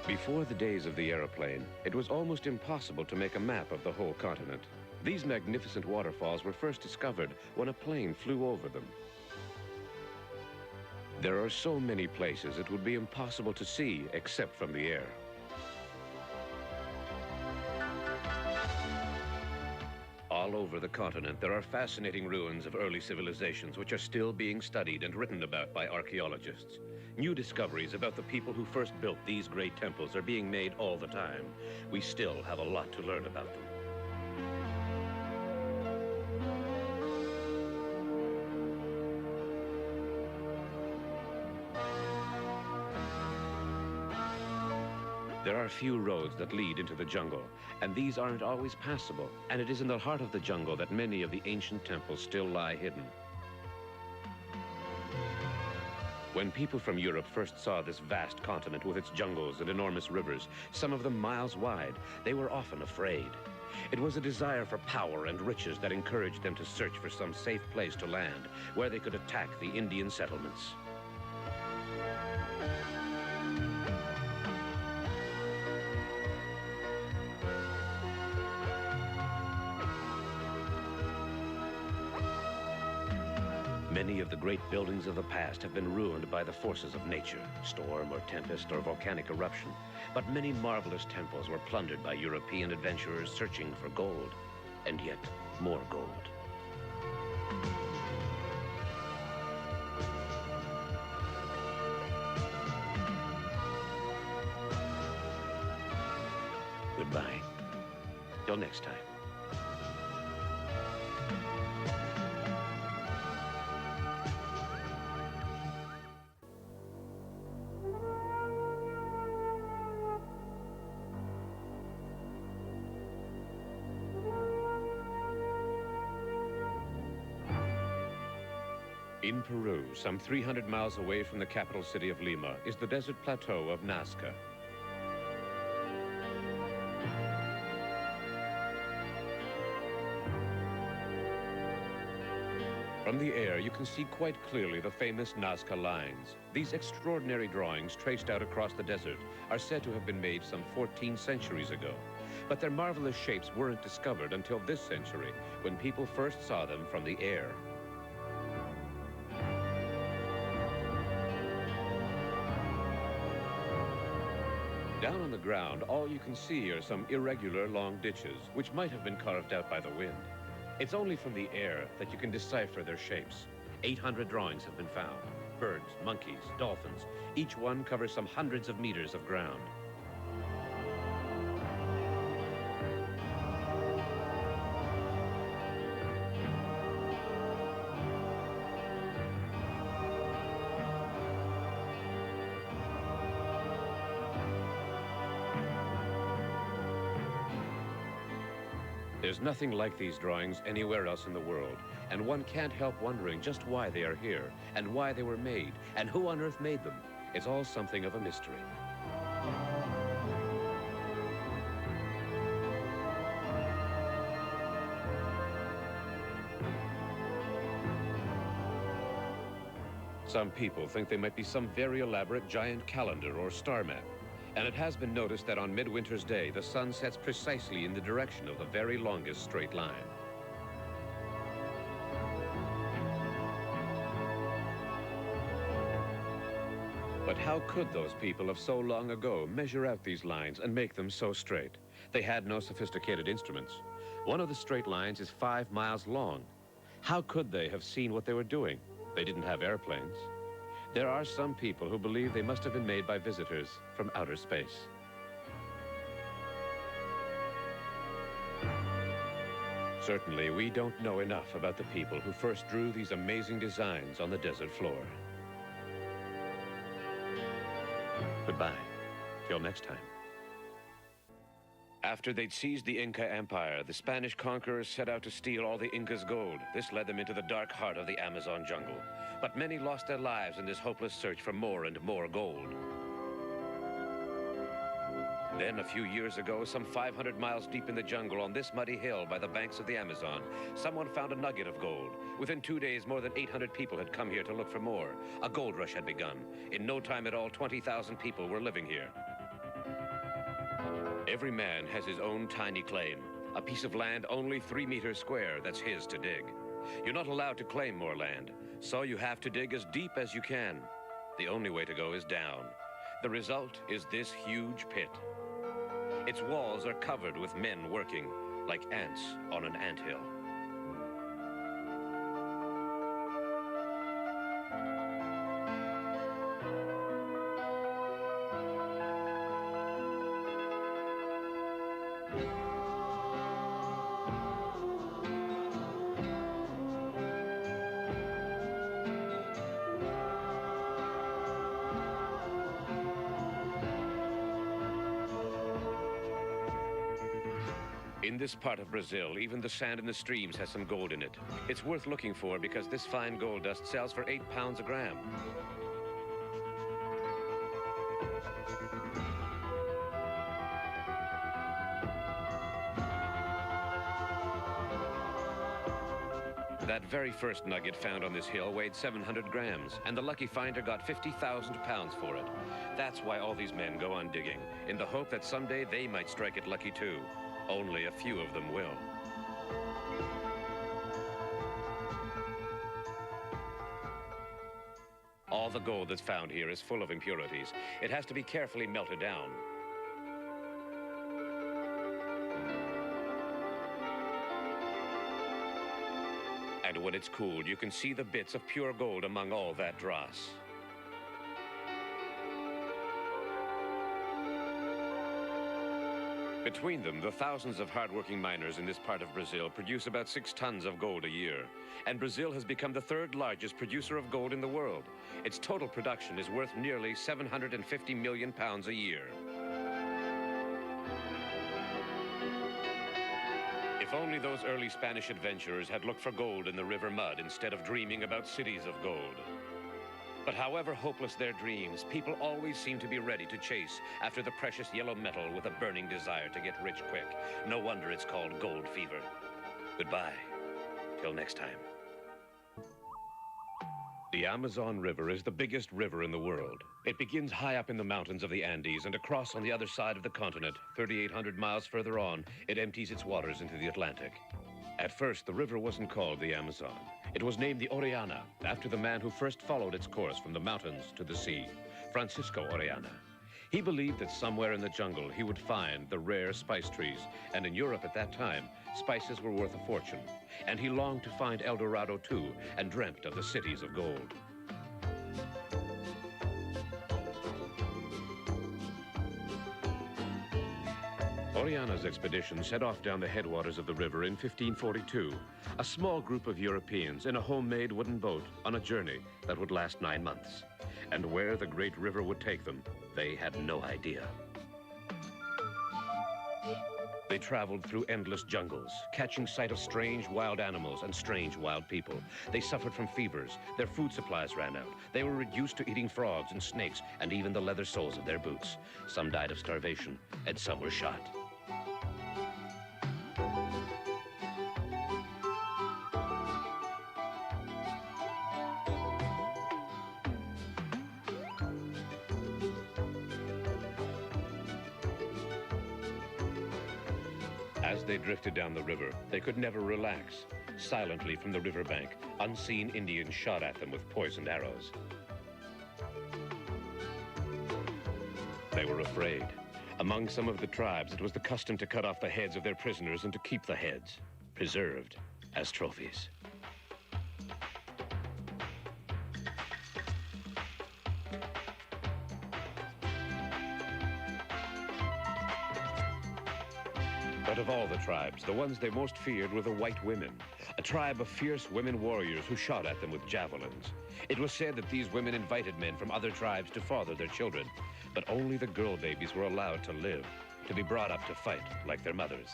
Before the days of the airplane, it was almost impossible to make a map of the whole continent. These magnificent waterfalls were first discovered when a plane flew over them. There are so many places it would be impossible to see except from the air. All over the continent, there are fascinating ruins of early civilizations which are still being studied and written about by archaeologists. New discoveries about the people who first built these great temples are being made all the time. We still have a lot to learn about them. There are few roads that lead into the jungle, and these aren't always passable, and it is in the heart of the jungle that many of the ancient temples still lie hidden. When people from Europe first saw this vast continent with its jungles and enormous rivers, some of them miles wide, they were often afraid. It was a desire for power and riches that encouraged them to search for some safe place to land, where they could attack the Indian settlements. Many of the great buildings of the past have been ruined by the forces of nature, storm or tempest or volcanic eruption. But many marvelous temples were plundered by European adventurers searching for gold, and yet more gold. Goodbye. Till next time. In Peru, some 300 miles away from the capital city of Lima, is the desert plateau of Nazca. From the air, you can see quite clearly the famous Nazca lines. These extraordinary drawings traced out across the desert are said to have been made some 14 centuries ago. But their marvelous shapes weren't discovered until this century, when people first saw them from the air. Down on the ground, all you can see are some irregular long ditches, which might have been carved out by the wind. It's only from the air that you can decipher their shapes. 800 drawings have been found. Birds, monkeys, dolphins. Each one covers some hundreds of meters of ground. There's nothing like these drawings anywhere else in the world, and one can't help wondering just why they are here, and why they were made, and who on earth made them. It's all something of a mystery. Some people think they might be some very elaborate giant calendar or star map. And it has been noticed that on Midwinter's Day, the sun sets precisely in the direction of the very longest straight line. But how could those people of so long ago measure out these lines and make them so straight? They had no sophisticated instruments. One of the straight lines is 5 miles long. How could they have seen what they were doing? They didn't have airplanes. There are some people who believe they must have been made by visitors from outer space. Certainly, we don't know enough about the people who first drew these amazing designs on the desert floor. Goodbye. Till next time. After they'd seized the Inca Empire, the Spanish conquerors set out to steal all the Inca's gold. This led them into the dark heart of the Amazon jungle. But many lost their lives in this hopeless search for more and more gold. Then, a few years ago, some 500 miles deep in the jungle on this muddy hill by the banks of the Amazon, someone found a nugget of gold. Within 2 days, more than 800 people had come here to look for more. A gold rush had begun. In no time at all, 20,000 people were living here. Every man has his own tiny claim, a piece of land only 3 meters square that's his to dig. You're not allowed to claim more land, so you have to dig as deep as you can. The only way to go is down. The result is this huge pit. Its walls are covered with men working like ants on an anthill. In this part of Brazil, even the sand in the streams has some gold in it. It's worth looking for because this fine gold dust sells for 8 pounds a gram. That very first nugget found on this hill weighed 700 grams, and the lucky finder got 50,000 pounds for it. That's why all these men go on digging, in the hope that someday they might strike it lucky too. Only a few of them will. All the gold that's found here is full of impurities. It has to be carefully melted down. And when it's cooled, you can see the bits of pure gold among all that dross. Between them, the thousands of hard-working miners in this part of Brazil produce about 6 tons of gold a year. And Brazil has become the 3rd largest producer of gold in the world. Its total production is worth nearly 750 million pounds a year. If only those early Spanish adventurers had looked for gold in the river mud instead of dreaming about cities of gold. But however hopeless their dreams, people always seem to be ready to chase after the precious yellow metal with a burning desire to get rich quick. No wonder it's called gold fever. Goodbye. Till next time. The Amazon River is the biggest river in the world. It begins high up in the mountains of the Andes and across on the other side of the continent. 3,800 miles further on, it empties its waters into the Atlantic. At first, the river wasn't called the Amazon. It was named the Orellana, after the man who first followed its course from the mountains to the sea, Francisco Orellana. He believed that somewhere in the jungle he would find the rare spice trees, and in Europe at that time, spices were worth a fortune. And he longed to find El Dorado too, and dreamt of the cities of gold. Orellana's expedition set off down the headwaters of the river in 1542. A small group of Europeans in a homemade wooden boat on a journey that would last 9 months. And where the great river would take them, they had no idea. They traveled through endless jungles, catching sight of strange wild animals and strange wild people. They suffered from fevers. Their food supplies ran out. They were reduced to eating frogs and snakes and even the leather soles of their boots. Some died of starvation, and some were shot. As they drifted down the river, they could never relax. Silently from the riverbank, unseen Indians shot at them with poisoned arrows. They were afraid. Among some of the tribes, it was the custom to cut off the heads of their prisoners and to keep the heads preserved as trophies. But of all the tribes, the ones they most feared were the white women, a tribe of fierce women warriors who shot at them with javelins. It was said that these women invited men from other tribes to father their children, but only the girl babies were allowed to live, to be brought up to fight like their mothers.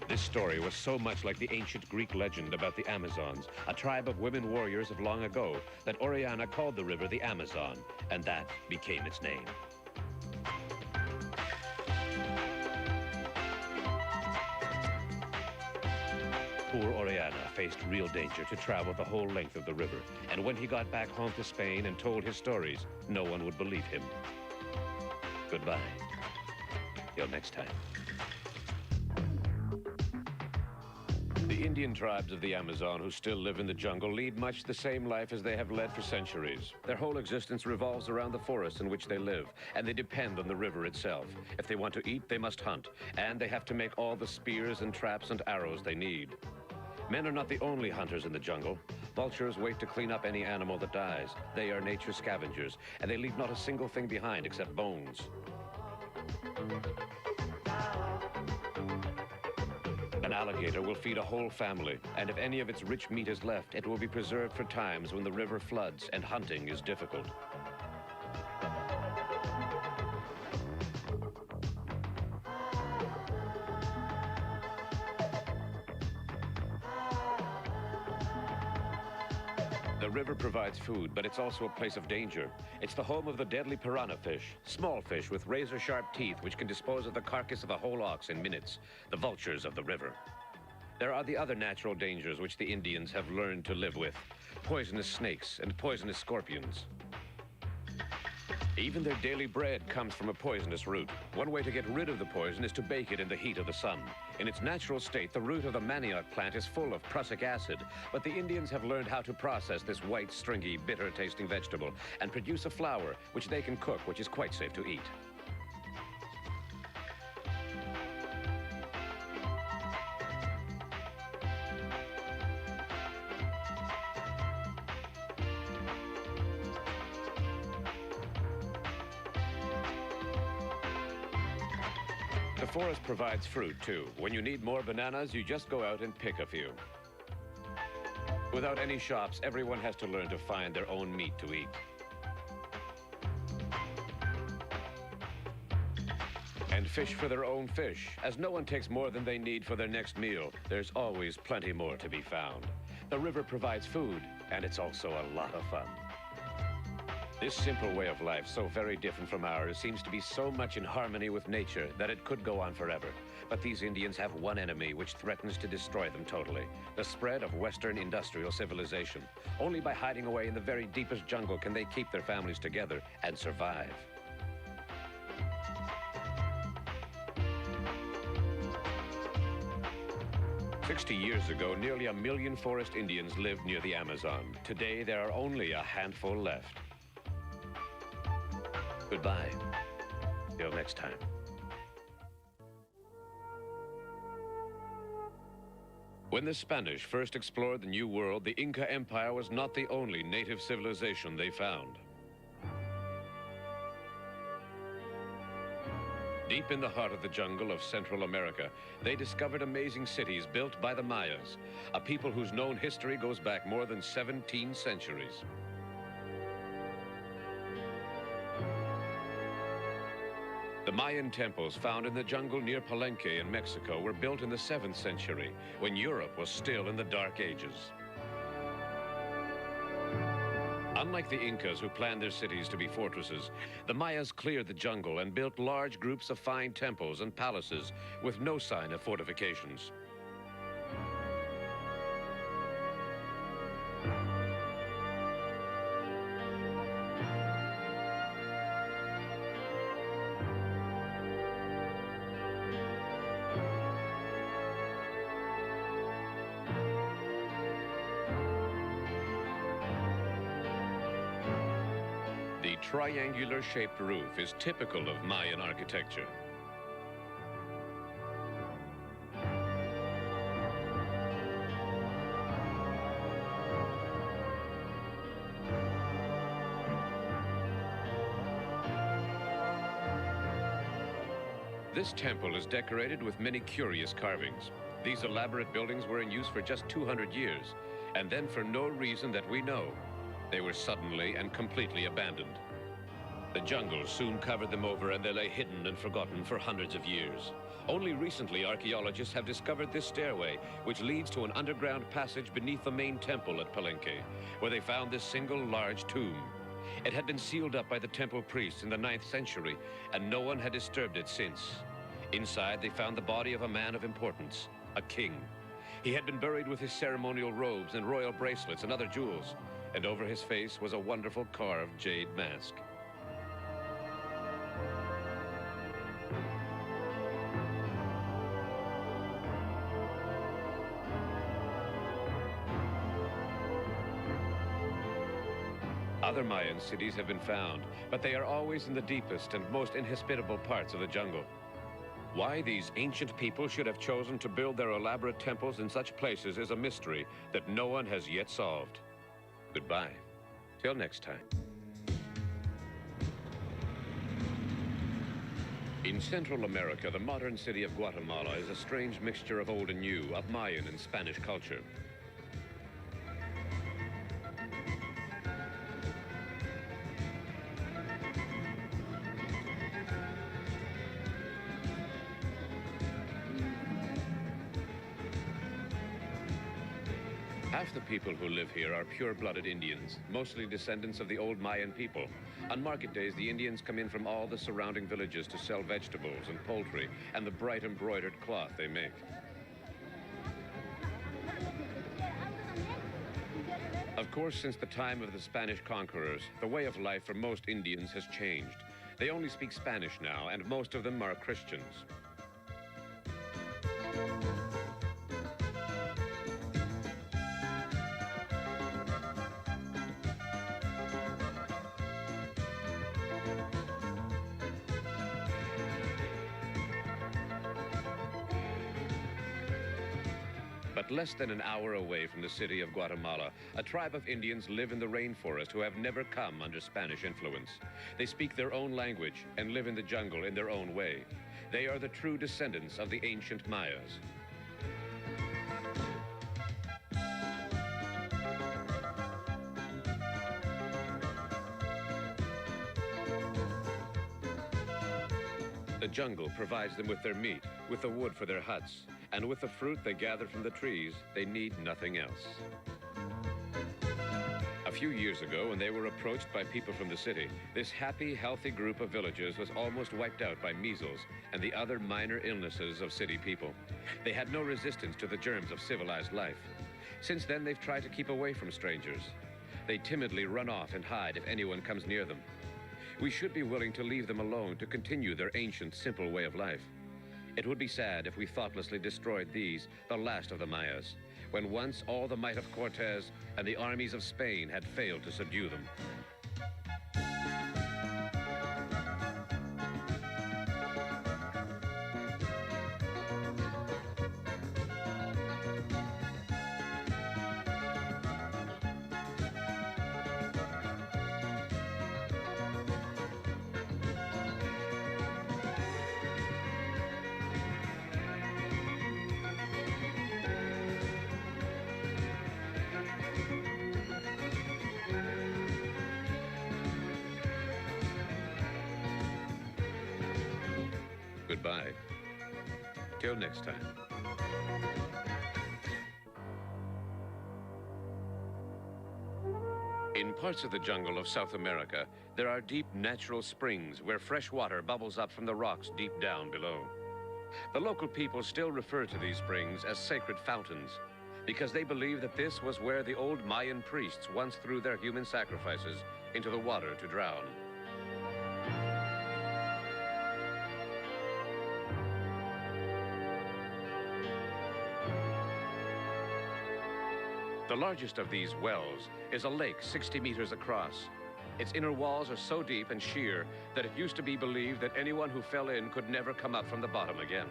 This story was so much like the ancient Greek legend about the Amazons, a tribe of women warriors of long ago, that Orellana called the river the Amazon, and that became its name. Poor Orellana faced real danger to travel the whole length of the river, and when he got back home to Spain and told his stories, no one would believe him. Goodbye. Till next time. The Indian tribes of the Amazon who still live in the jungle lead much the same life as they have led for centuries. Their whole existence revolves around the forests in which they live, and they depend on the river itself. If they want to eat, they must hunt, and they have to make all the spears and traps and arrows they need. Men are not the only hunters in the jungle. Vultures wait to clean up any animal that dies. They are nature's scavengers, and they leave not a single thing behind except bones. An alligator will feed a whole family, and if any of its rich meat is left, it will be preserved for times when the river floods and hunting is difficult. The river provides food, but it's also a place of danger. It's the home of the deadly piranha fish, small fish with razor-sharp teeth which can dispose of the carcass of a whole ox in minutes, the vultures of the river. There are the other natural dangers which the Indians have learned to live with, poisonous snakes and poisonous scorpions. Even their daily bread comes from a poisonous root. One way to get rid of the poison is to bake it in the heat of the sun. In its natural state, the root of the manioc plant is full of prussic acid, but the Indians have learned how to process this white, stringy, bitter-tasting vegetable and produce a flour which they can cook, which is quite safe to eat. The forest provides fruit, too. When you need more bananas, you just go out and pick a few. Without any shops, everyone has to learn to find their own meat to eat. And fish for their own fish. As no one takes more than they need for their next meal, there's always plenty more to be found. The river provides food, and it's also a lot of fun. This simple way of life, so very different from ours, seems to be so much in harmony with nature that it could go on forever. But these Indians have one enemy which threatens to destroy them totally: the spread of Western industrial civilization. Only by hiding away in the very deepest jungle can they keep their families together and survive. "60 years ago, nearly 1 million forest Indians lived near the Amazon. Today, there are only a handful left. Goodbye. Till next time." When the Spanish first explored the New World, the Inca Empire was not the only native civilization they found. Deep in the heart of the jungle of Central America, they discovered amazing cities built by the Mayas, a people whose known history goes back more than 17 centuries. The Mayan temples found in the jungle near Palenque in Mexico were built in the 7th century, when Europe was still in the Dark Ages. Unlike the Incas, who planned their cities to be fortresses, the Mayas cleared the jungle and built large groups of fine temples and palaces with no sign of fortifications. The triangular-shaped roof is typical of Mayan architecture. This temple is decorated with many curious carvings. These elaborate buildings were in use for just 200 years, and then for no reason that we know, they were suddenly and completely abandoned. The jungle soon covered them over, and they lay hidden and forgotten for hundreds of years. Only recently, archaeologists have discovered this stairway, which leads to an underground passage beneath the main temple at Palenque, where they found this single large tomb. It had been sealed up by the temple priests in the 9th century, and no one had disturbed it since. Inside, they found the body of a man of importance, a king. He had been buried with his ceremonial robes and royal bracelets and other jewels, and over his face was a wonderful carved jade mask. Other Mayan cities have been found, but they are always in the deepest and most inhospitable parts of the jungle. Why these ancient people should have chosen to build their elaborate temples in such places is a mystery that no one has yet solved. Goodbye. Till next time. In Central America, the modern city of Guatemala is a strange mixture of old and new, of Mayan and Spanish culture. Half the people who live here are pure-blooded Indians, mostly descendants of the old Mayan people. On market days, the Indians come in from all the surrounding villages to sell vegetables and poultry and the bright embroidered cloth they make. Of course, since the time of the Spanish conquerors, the way of life for most Indians has changed. They only speak Spanish now, and most of them are Christians. But less than an hour away from the city of Guatemala, a tribe of Indians live in the rainforest who have never come under Spanish influence. They speak their own language and live in the jungle in their own way. They are the true descendants of the ancient Mayas. The jungle provides them with their meat, with the wood for their huts, and with the fruit they gather from the trees. They need nothing else. A few years ago, when they were approached by people from the city, this happy, healthy group of villagers was almost wiped out by measles and the other minor illnesses of city people. They had no resistance to the germs of civilized life. Since then, they've tried to keep away from strangers. They timidly run off and hide if anyone comes near them. We should be willing to leave them alone to continue their ancient, simple way of life. It would be sad if we thoughtlessly destroyed these, the last of the Mayas, when once all the might of Cortez and the armies of Spain had failed to subdue them. Goodbye. Till next time. In parts of the jungle of South America, there are deep natural springs where fresh water bubbles up from the rocks deep down below. The local people still refer to these springs as sacred fountains because they believe that this was where the old Mayan priests once threw their human sacrifices into the water to drown. The largest of these wells is a lake 60 meters across. Its inner walls are so deep and sheer that it used to be believed that anyone who fell in could never come up from the bottom again.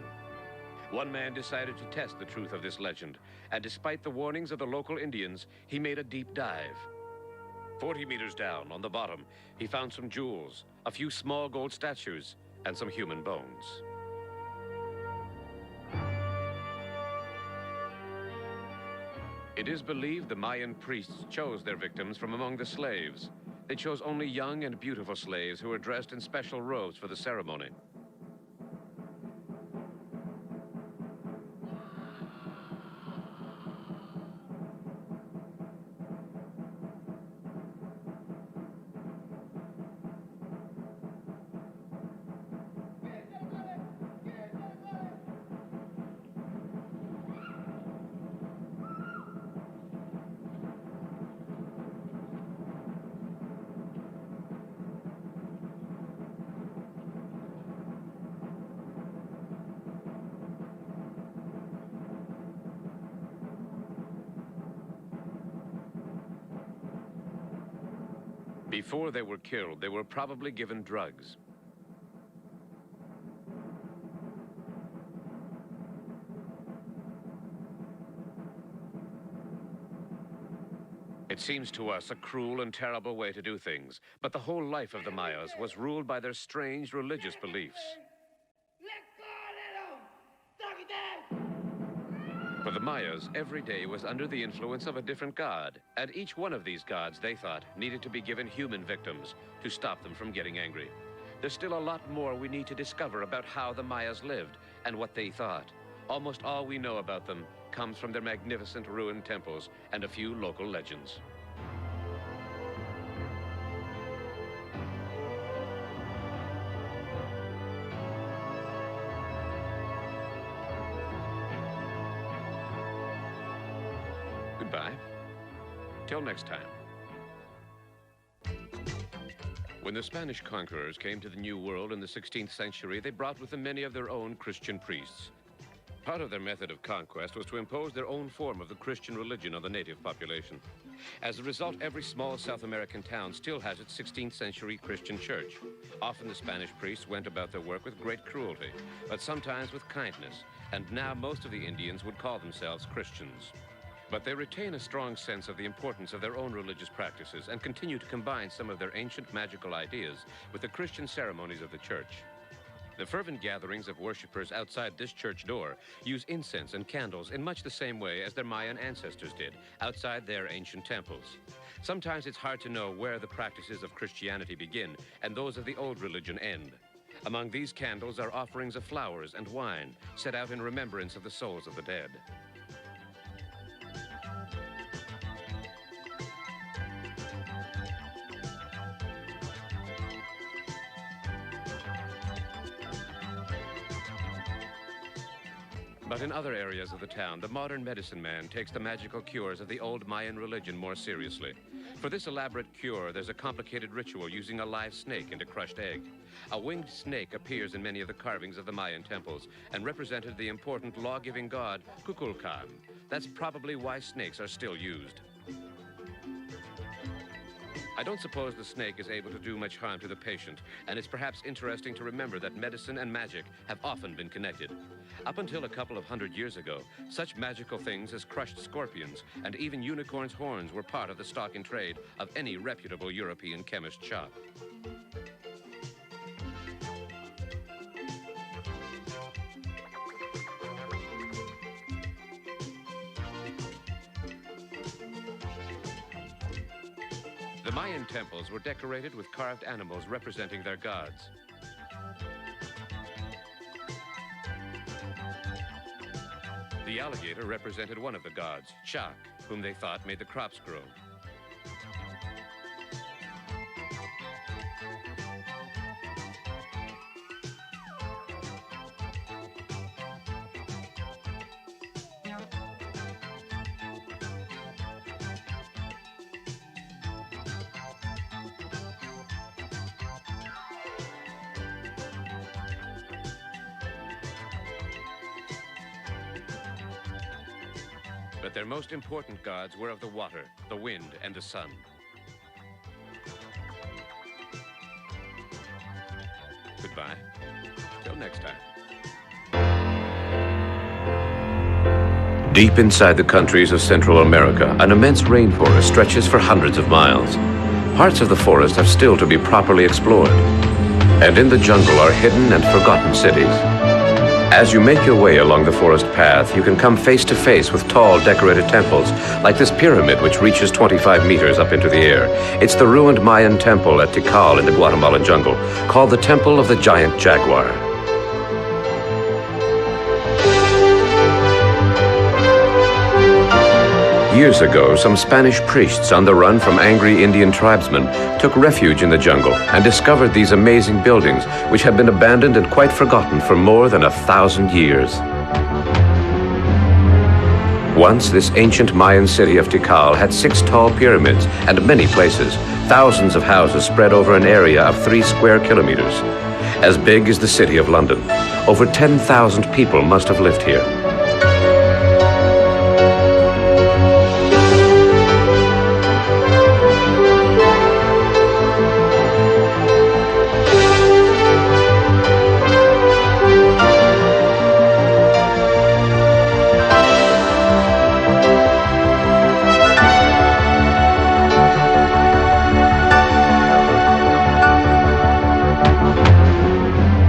One man decided to test the truth of this legend, and despite the warnings of the local Indians, he made a deep dive. 40 meters down on the bottom, he found some jewels, a few small gold statues, and some human bones. It is believed the Mayan priests chose their victims from among the slaves. They chose only young and beautiful slaves who were dressed in special robes for the ceremony. Before they were killed, they were probably given drugs. It seems to us a cruel and terrible way to do things, but the whole life of the Mayas was ruled by their strange religious beliefs. For the Mayas, every day was under the influence of a different god, and each one of these gods, they thought, needed to be given human victims to stop them from getting angry. There's still a lot more we need to discover about how the Mayas lived and what they thought. Almost all we know about them comes from their magnificent ruined temples and a few local legends. Goodbye. Till next time. When the Spanish conquerors came to the New World in the 16th century, they brought with them many of their own Christian priests. Part of their method of conquest was to impose their own form of the Christian religion on the native population. As a result, every small South American town still has its 16th century Christian church. Often the Spanish priests went about their work with great cruelty, but sometimes with kindness, and now most of the Indians would call themselves Christians. But they retain a strong sense of the importance of their own religious practices and continue to combine some of their ancient magical ideas with the Christian ceremonies of the church. The fervent gatherings of worshippers outside this church door use incense and candles in much the same way as their Mayan ancestors did outside their ancient temples. Sometimes it's hard to know where the practices of Christianity begin and those of the old religion end. Among these candles are offerings of flowers and wine set out in remembrance of the souls of the dead. But in other areas of the town, the modern medicine man takes the magical cures of the old Mayan religion more seriously. For this elaborate cure, there's a complicated ritual using a live snake and a crushed egg. A winged snake appears in many of the carvings of the Mayan temples and represented the important law-giving god Kukulkan. That's probably why snakes are still used. I don't suppose the snake is able to do much harm to the patient, and it's perhaps interesting to remember that medicine and magic have often been connected. Up until a couple of hundred years ago, such magical things as crushed scorpions and even unicorns' horns were part of the stock in trade of any reputable European chemist shop. The Mayan temples were decorated with carved animals representing their gods. The alligator represented one of the gods, Chak, whom they thought made the crops grow. But their most important gods were of the water, the wind, and the sun. Goodbye. Till next time. Deep inside the countries of Central America, an immense rainforest stretches for hundreds of miles. Parts of the forest have still to be properly explored. And in the jungle are hidden and forgotten cities. As you make your way along the forest path, you can come face to face with tall, decorated temples, like this pyramid which reaches 25 meters up into the air. It's the ruined Mayan temple at Tikal in the Guatemalan jungle, called the Temple of the Giant Jaguar. Years ago, some Spanish priests on the run from angry Indian tribesmen took refuge in the jungle and discovered these amazing buildings, which had been abandoned and quite forgotten for more than 1,000 years. Once, this ancient Mayan city of Tikal had 6 tall pyramids and many places, thousands of houses spread over an area of 3 square kilometers. As big as the city of London. Over 10,000 people must have lived here.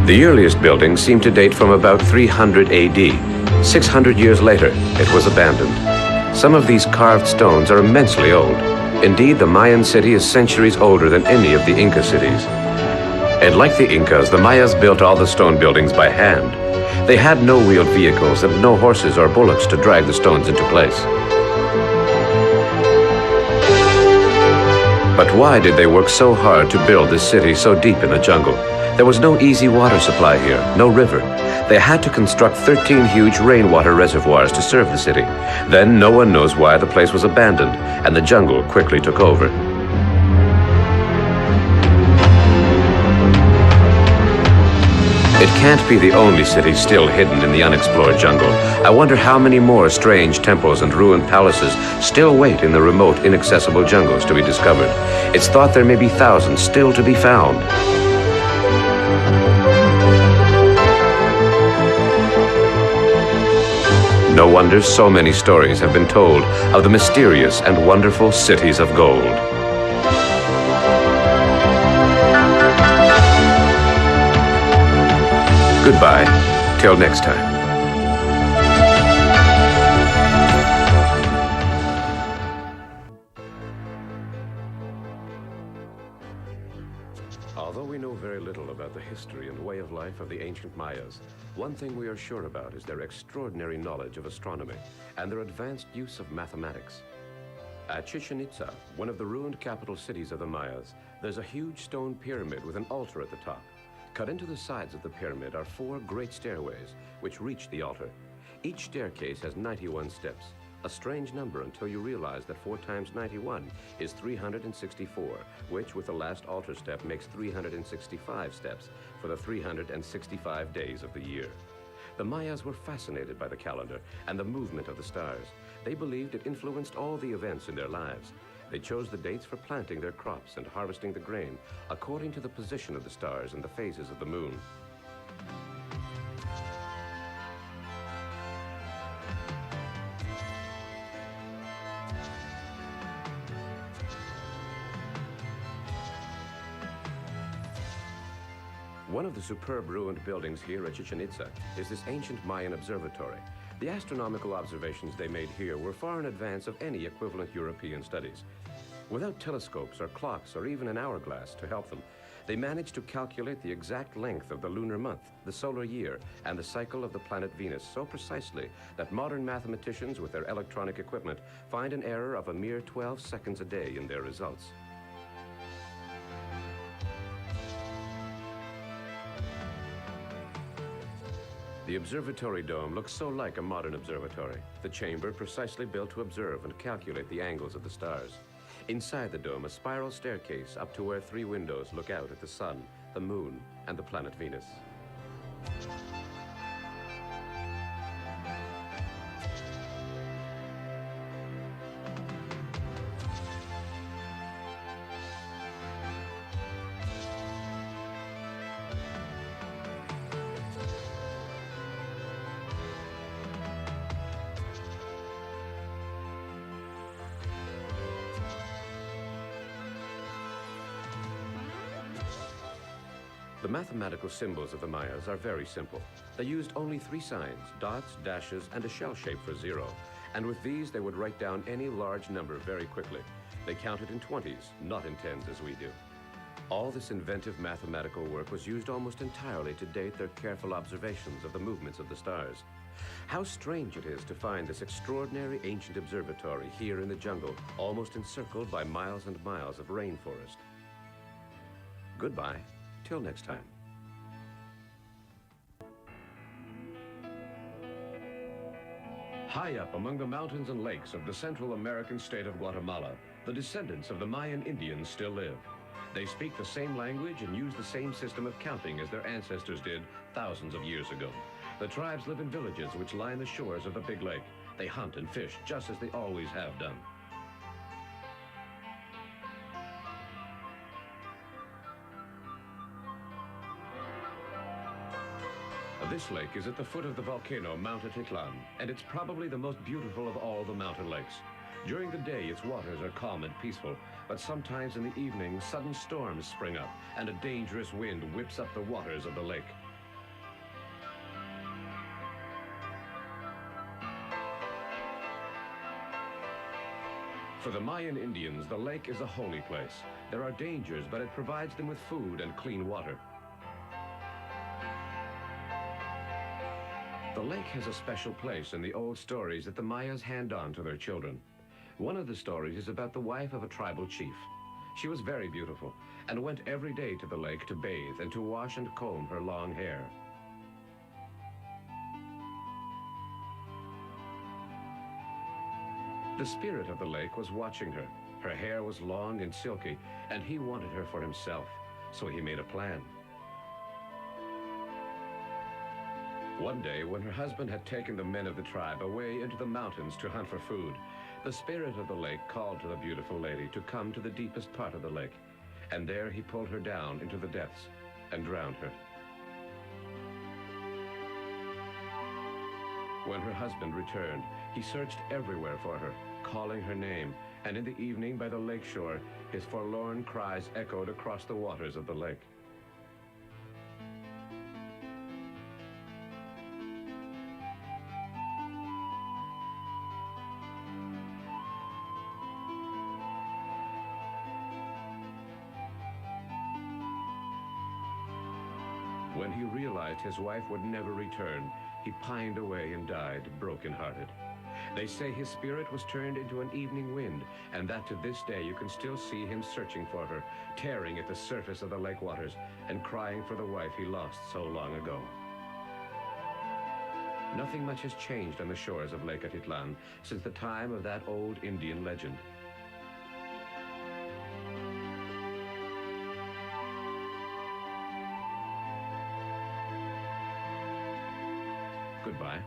The earliest buildings seem to date from about 300 AD. 600 years later, it was abandoned. Some of these carved stones are immensely old. Indeed, the Mayan city is centuries older than any of the Inca cities. And like the Incas, the Mayas built all the stone buildings by hand. They had no wheeled vehicles and no horses or bullocks to drag the stones into place. But why did they work so hard to build this city so deep in the jungle? There was no easy water supply here, no river. They had to construct 13 huge rainwater reservoirs to serve the city. Then no one knows why the place was abandoned, and the jungle quickly took over. It can't be the only city still hidden in the unexplored jungle. I wonder how many more strange temples and ruined palaces still wait in the remote, inaccessible jungles to be discovered. It's thought there may be thousands still to be found. No wonder so many stories have been told of the mysterious and wonderful cities of gold. Goodbye, till next time. Although we know very little about the history and way of life of the ancient Mayas, one thing we are sure about is their extraordinary knowledge of astronomy and their advanced use of mathematics. At Chichen Itza, one of the ruined capital cities of the Mayas, there's a huge stone pyramid with an altar at the top. Cut into the sides of the pyramid are 4 great stairways which reach the altar. Each staircase has 91 steps, a strange number until you realize that 4 times 91 is 364, which with the last altar step makes 365 steps for the 365 days of the year. The Mayas were fascinated by the calendar and the movement of the stars. They believed it influenced all the events in their lives. They chose the dates for planting their crops and harvesting the grain according to the position of the stars and the phases of the moon. One of the superb ruined buildings here at Chichen Itza is this ancient Mayan observatory. The astronomical observations they made here were far in advance of any equivalent European studies. Without telescopes or clocks or even an hourglass to help them, they managed to calculate the exact length of the lunar month, the solar year, and the cycle of the planet Venus so precisely that modern mathematicians with their electronic equipment find an error of a mere 12 seconds a day in their results. The observatory dome looks so like a modern observatory, the chamber precisely built to observe and calculate the angles of the stars. Inside the dome, a spiral staircase up to where 3 windows look out at the sun, the moon, and the planet Venus. The mathematical symbols of the Mayas are very simple. They used only 3 signs, dots, dashes, and a shell shape for 0. And with these, they would write down any large number very quickly. They counted in 20s, not in 10s as we do. All this inventive mathematical work was used almost entirely to date their careful observations of the movements of the stars. How strange it is to find this extraordinary ancient observatory here in the jungle, almost encircled by miles and miles of rainforest. Goodbye. Till next time. High up among the mountains and lakes of the Central American state of Guatemala, the descendants of the Mayan Indians still live. They speak the same language and use the same system of counting as their ancestors did thousands of years ago. The tribes live in villages which line the shores of the big lake. They hunt and fish just as they always have done. This lake is at the foot of the volcano Mount Atitlan, and it's probably the most beautiful of all the mountain lakes. During the day, its waters are calm and peaceful, but sometimes in the evening, sudden storms spring up, and a dangerous wind whips up the waters of the lake. For the Mayan Indians, the lake is a holy place. There are dangers, but it provides them with food and clean water. The lake has a special place in the old stories that the Mayas hand on to their children. One of the stories is about the wife of a tribal chief. She was very beautiful and went every day to the lake to bathe and to wash and comb her long hair. The spirit of the lake was watching her. Her hair was long and silky, and he wanted her for himself, so he made a plan. One day, when her husband had taken the men of the tribe away into the mountains to hunt for food, the spirit of the lake called to the beautiful lady to come to the deepest part of the lake, and there he pulled her down into the depths and drowned her. When her husband returned, he searched everywhere for her, calling her name, and in the evening by the lake shore, his forlorn cries echoed across the waters of the lake. When he realized his wife would never return, he pined away and died, broken-hearted. They say his spirit was turned into an evening wind, and that to this day you can still see him searching for her, tearing at the surface of the lake waters and crying for the wife he lost so long ago. Nothing much has changed on the shores of Lake Atitlan since the time of that old Indian legend. Goodbye.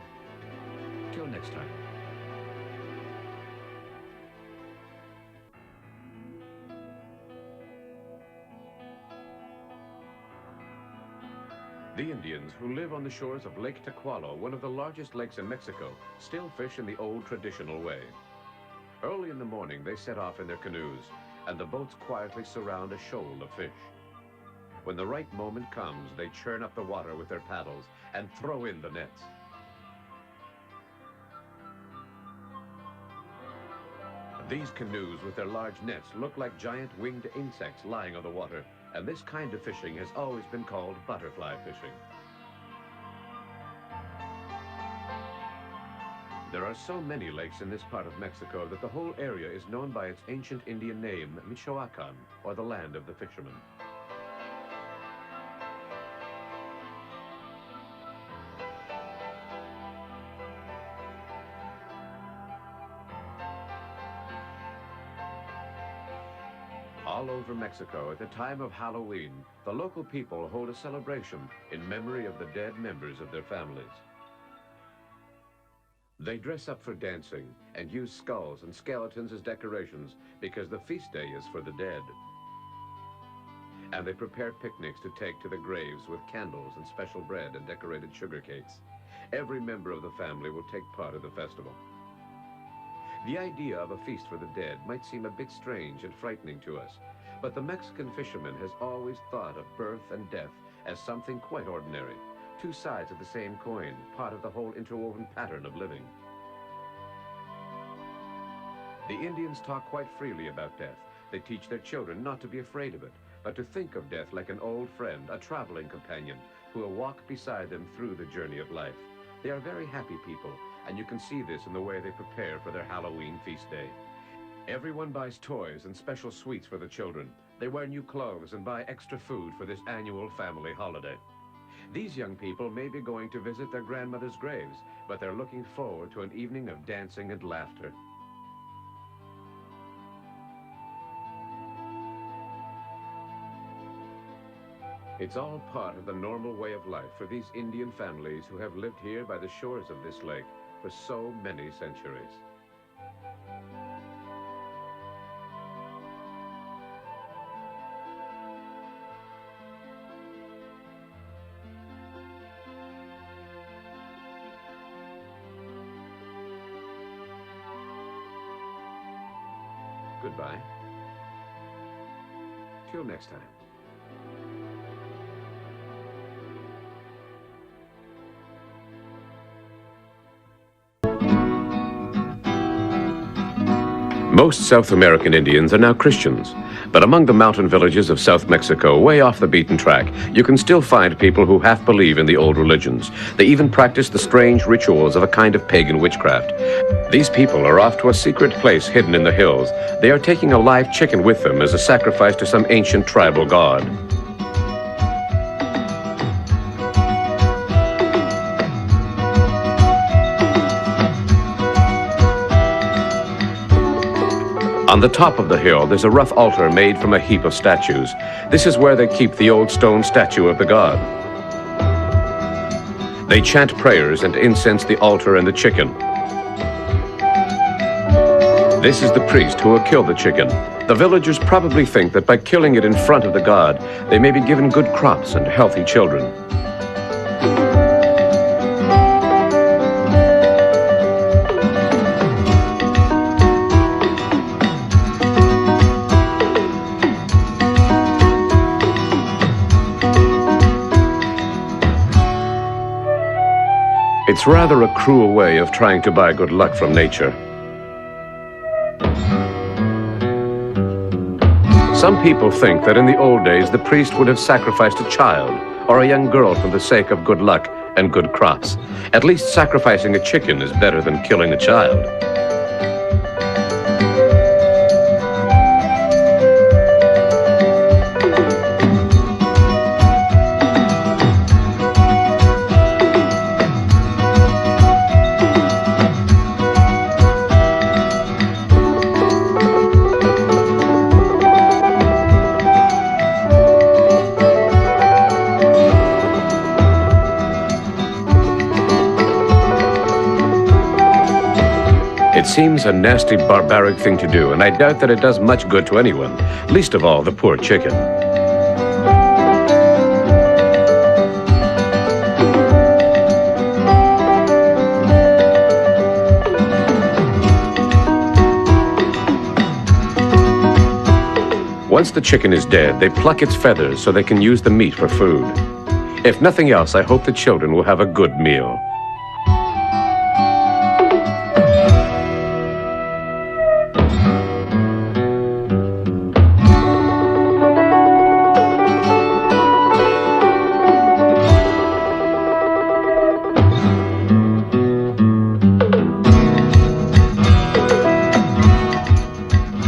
Till next time. The Indians, who live on the shores of Lake Tequalo, one of the largest lakes in Mexico, still fish in the old traditional way. Early in the morning, they set off in their canoes, and the boats quietly surround a shoal of fish. When the right moment comes, they churn up the water with their paddles and throw in the nets. These canoes with their large nets look like giant winged insects lying on the water, and this kind of fishing has always been called butterfly fishing. There are so many lakes in this part of Mexico that the whole area is known by its ancient Indian name, Michoacan, or the land of the fishermen. All over Mexico, at the time of Halloween, the local people hold a celebration in memory of the dead members of their families. They dress up for dancing and use skulls and skeletons as decorations because the feast day is for the dead. And they prepare picnics to take to the graves with candles and special bread and decorated sugar cakes. Every member of the family will take part in the festival. The idea of a feast for the dead might seem a bit strange and frightening to us, but the Mexican fisherman has always thought of birth and death as something quite ordinary, two sides of the same coin, part of the whole interwoven pattern of living. The Indians talk quite freely about death. They teach their children not to be afraid of it, but to think of death like an old friend, a traveling companion, who will walk beside them through the journey of life. They are very happy people, and you can see this in the way they prepare for their Halloween feast day. Everyone buys toys and special sweets for the children. They wear new clothes and buy extra food for this annual family holiday. These young people may be going to visit their grandmother's graves, but they're looking forward to an evening of dancing and laughter. It's all part of the normal way of life for these Indian families who have lived here by the shores of this lake for so many centuries. Goodbye. Till next time. Most South American Indians are now Christians, but among the mountain villages of South Mexico, way off the beaten track, you can still find people who half believe in the old religions. They even practice the strange rituals of a kind of pagan witchcraft. These people are off to a secret place hidden in the hills. They are taking a live chicken with them as a sacrifice to some ancient tribal god. On the top of the hill, there's a rough altar made from a heap of statues. This is where they keep the old stone statue of the god. They chant prayers and incense the altar and the chicken. This is the priest who will kill the chicken. The villagers probably think that by killing it in front of the god, they may be given good crops and healthy children. It's rather a cruel way of trying to buy good luck from nature. Some people think that in the old days the priest would have sacrificed a child or a young girl for the sake of good luck and good crops. At least sacrificing a chicken is better than killing a child. It seems a nasty, barbaric thing to do, and I doubt that it does much good to anyone, least of all the poor chicken. Once the chicken is dead, they pluck its feathers so they can use the meat for food. If nothing else, I hope the children will have a good meal.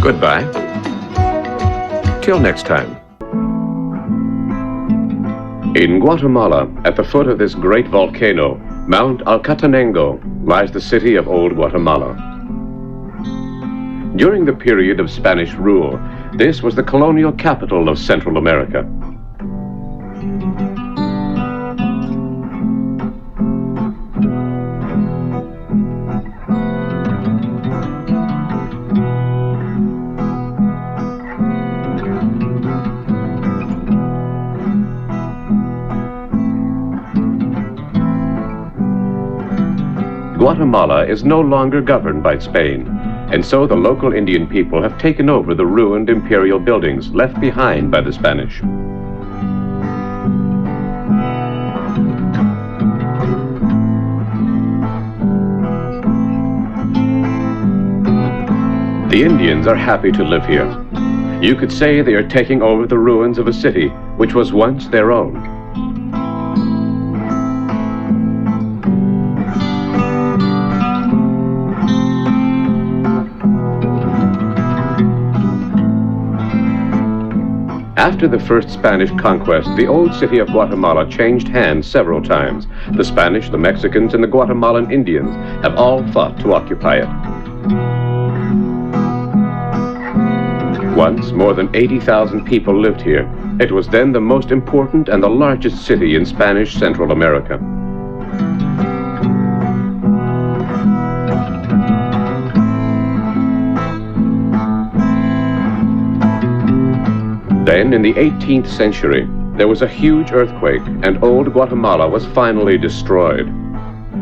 Goodbye. Till next time. In Guatemala, at the foot of this great volcano, Mount Alcatenango, lies the city of Old Guatemala. During the period of Spanish rule, this was the colonial capital of Central America. Guatemala is no longer governed by Spain, and so the local Indian people have taken over the ruined imperial buildings left behind by the Spanish. The Indians are happy to live here. You could say they are taking over the ruins of a city which was once their own. After the first Spanish conquest, the old city of Guatemala changed hands several times. The Spanish, the Mexicans, and the Guatemalan Indians have all fought to occupy it. Once, more than 80,000 people lived here. It was then the most important and the largest city in Spanish Central America. Then, in the 18th century, there was a huge earthquake, and old Guatemala was finally destroyed.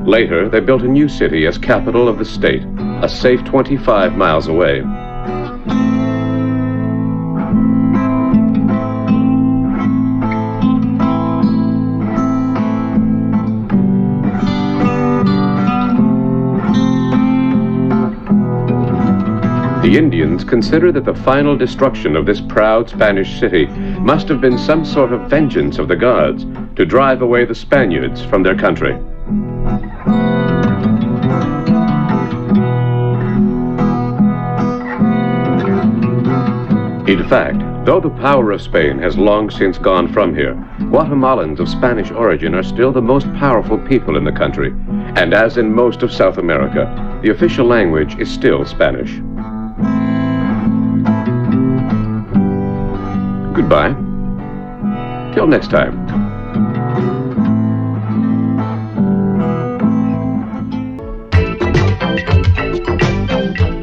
Later, they built a new city as capital of the state, a safe 25 miles away. The Indians consider that the final destruction of this proud Spanish city must have been some sort of vengeance of the gods to drive away the Spaniards from their country. In fact, though the power of Spain has long since gone from here, Guatemalans of Spanish origin are still the most powerful people in the country, and as in most of South America, the official language is still Spanish. Goodbye. Till next time.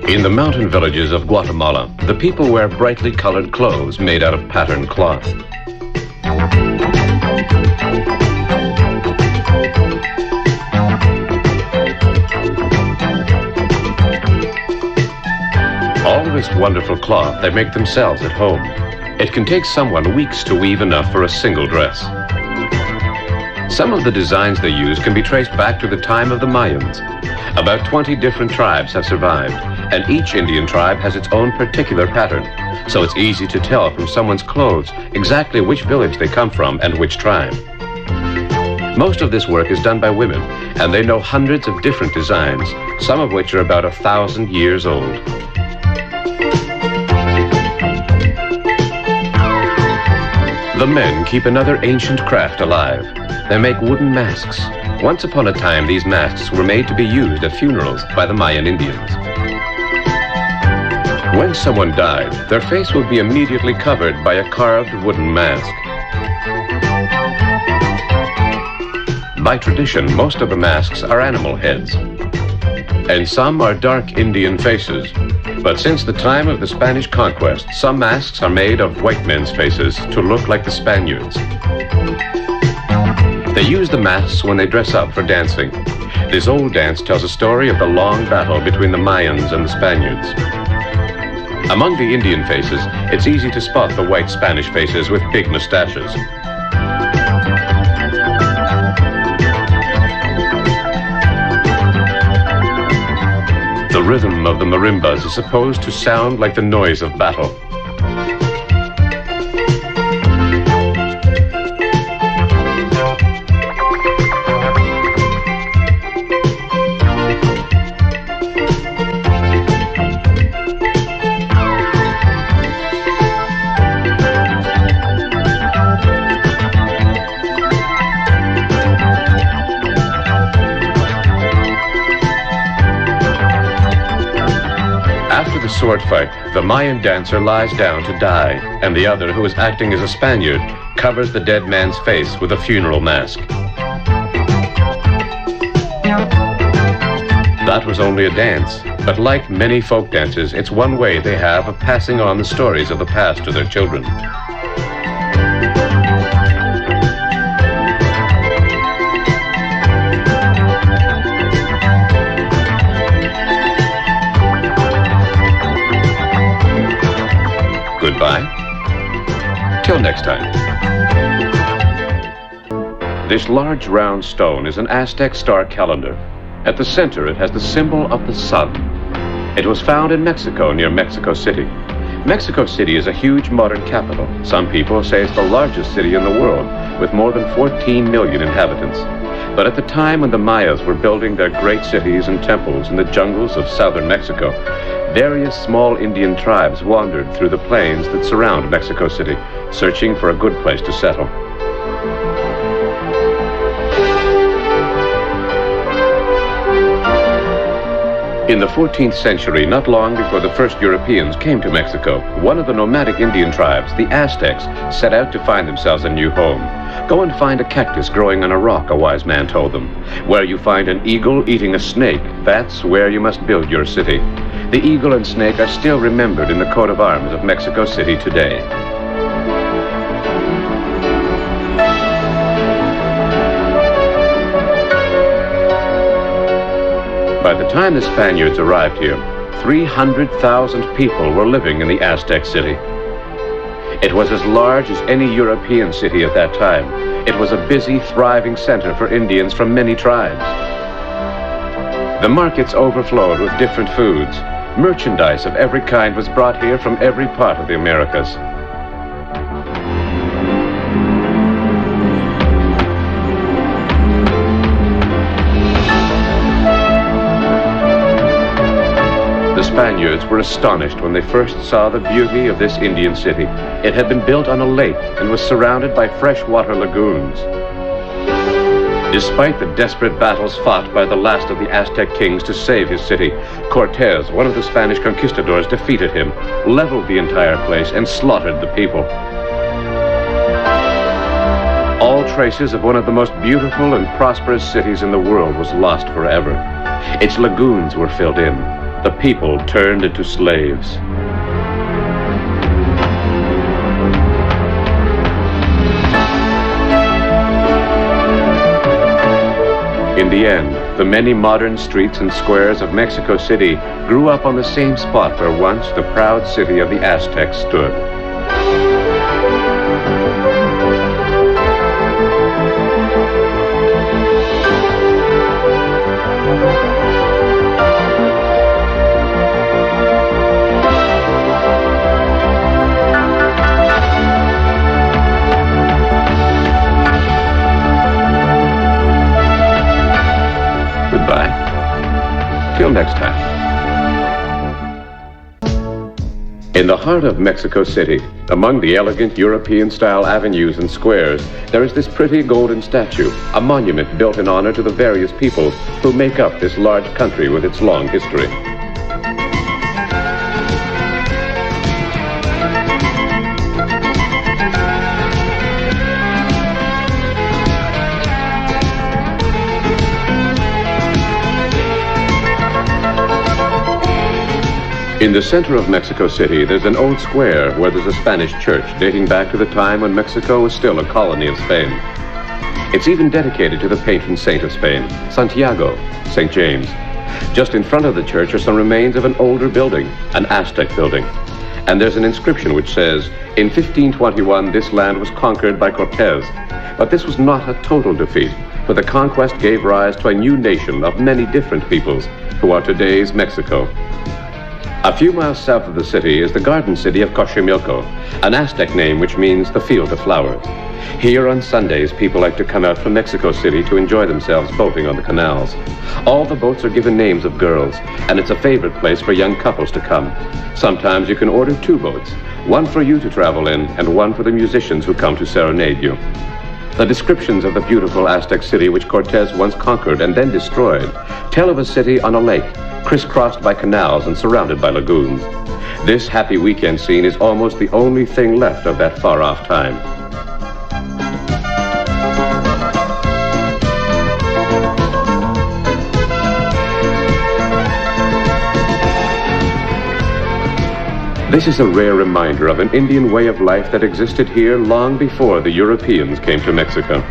In the mountain villages of Guatemala, the people wear brightly colored clothes made out of patterned cloth. All this wonderful cloth they make themselves at home. It can take someone weeks to weave enough for a single dress. Some of the designs they use can be traced back to the time of the Mayans. About 20 different tribes have survived, and each Indian tribe has its own particular pattern, so it's easy to tell from someone's clothes exactly which village they come from and which tribe. Most of this work is done by women, and they know hundreds of different designs, some of which are about 1,000 years old. The men keep another ancient craft alive. They make wooden masks. Once upon a time, these masks were made to be used at funerals by the Mayan Indians. When someone died, their face would be immediately covered by a carved wooden mask. By tradition, most of the masks are animal heads, and some are dark Indian faces. But since the time of the Spanish conquest, some masks are made of white men's faces to look like the Spaniards. They use the masks when they dress up for dancing. This old dance tells a story of the long battle between the Mayans and the Spaniards. Among the Indian faces, it's easy to spot the white Spanish faces with big mustaches. The rhythm of the marimbas is supposed to sound like the noise of battle. After the sword fight, the Mayan dancer lies down to die, and the other, who is acting as a Spaniard, covers the dead man's face with a funeral mask. That was only a dance, but like many folk dances, it's one way they have of passing on the stories of the past to their children. Goodbye. Till next time. This large round stone is an Aztec star calendar. At the center, it has the symbol of the sun. It was found in Mexico, near Mexico City. Mexico City is a huge modern capital. Some people say it's the largest city in the world, with more than 14 million inhabitants. But at the time when the Mayas were building their great cities and temples in the jungles of southern Mexico, various small Indian tribes wandered through the plains that surround Mexico City, searching for a good place to settle. In the 14th century, not long before the first Europeans came to Mexico, one of the nomadic Indian tribes, the Aztecs, set out to find themselves a new home. Go and find a cactus growing on a rock, a wise man told them. Where you find an eagle eating a snake, that's where you must build your city. The eagle and snake are still remembered in the coat of arms of Mexico City today. By the time the Spaniards arrived here, 300,000 people were living in the Aztec city. It was as large as any European city at that time. It was a busy, thriving center for Indians from many tribes. The markets overflowed with different foods. Merchandise of every kind was brought here from every part of the Americas. The Spaniards were astonished when they first saw the beauty of this Indian city. It had been built on a lake and was surrounded by freshwater lagoons. Despite the desperate battles fought by the last of the Aztec kings to save his city, Cortez, one of the Spanish conquistadors, defeated him, leveled the entire place, and slaughtered the people. All traces of one of the most beautiful and prosperous cities in the world was lost forever. Its lagoons were filled in. The people turned into slaves. In the end, the many modern streets and squares of Mexico City grew up on the same spot where once the proud city of the Aztecs stood. Till next time. In the heart of Mexico City, among the elegant European-style avenues and squares, there is this pretty golden statue, a monument built in honor to the various peoples who make up this large country with its long history. In the center of Mexico City, there's an old square where there's a Spanish church dating back to the time when Mexico was still a colony of Spain. It's even dedicated to the patron saint of Spain, Santiago, St. James. Just in front of the church are some remains of an older building, an Aztec building. And there's an inscription which says, in 1521, this land was conquered by Cortez. But this was not a total defeat, for the conquest gave rise to a new nation of many different peoples, who are today's Mexico. A few miles south of the city is the garden city of Xochimilco, an Aztec name which means the field of flowers. Here on Sundays, people like to come out from Mexico City to enjoy themselves boating on the canals. All the boats are given names of girls, and it's a favorite place for young couples to come. Sometimes you can order 2 boats, one for you to travel in, and one for the musicians who come to serenade you. The descriptions of the beautiful Aztec city which Cortez once conquered and then destroyed tell of a city on a lake, crisscrossed by canals and surrounded by lagoons. This happy weekend scene is almost the only thing left of that far-off time. This is a rare reminder of an Indian way of life that existed here long before the Europeans came to Mexico.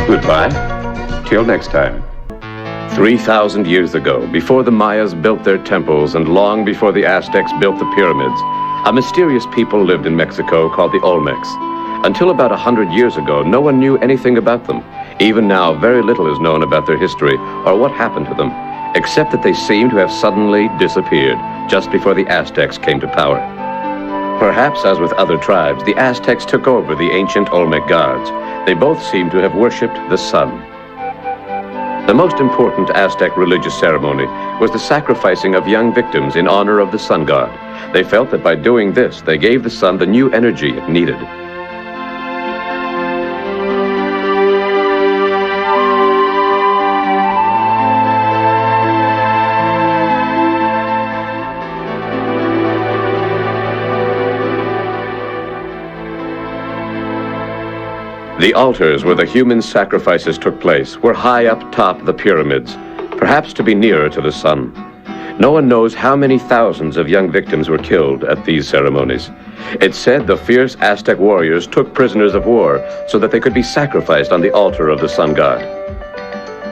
Goodbye. Till next time. 3,000 years ago, before the Mayas built their temples and long before the Aztecs built the pyramids, a mysterious people lived in Mexico called the Olmecs. Until about 100 years ago, no one knew anything about them. Even now, very little is known about their history or what happened to them, except that they seem to have suddenly disappeared just before the Aztecs came to power. Perhaps, as with other tribes, the Aztecs took over the ancient Olmec gods. They both seem to have worshipped the sun. The most important Aztec religious ceremony was the sacrificing of young victims in honor of the sun god. They felt that by doing this, they gave the sun the new energy it needed. The altars where the human sacrifices took place were high up top the pyramids, perhaps to be nearer to the sun. No one knows how many thousands of young victims were killed at these ceremonies. It's said the fierce Aztec warriors took prisoners of war so that they could be sacrificed on the altar of the sun god.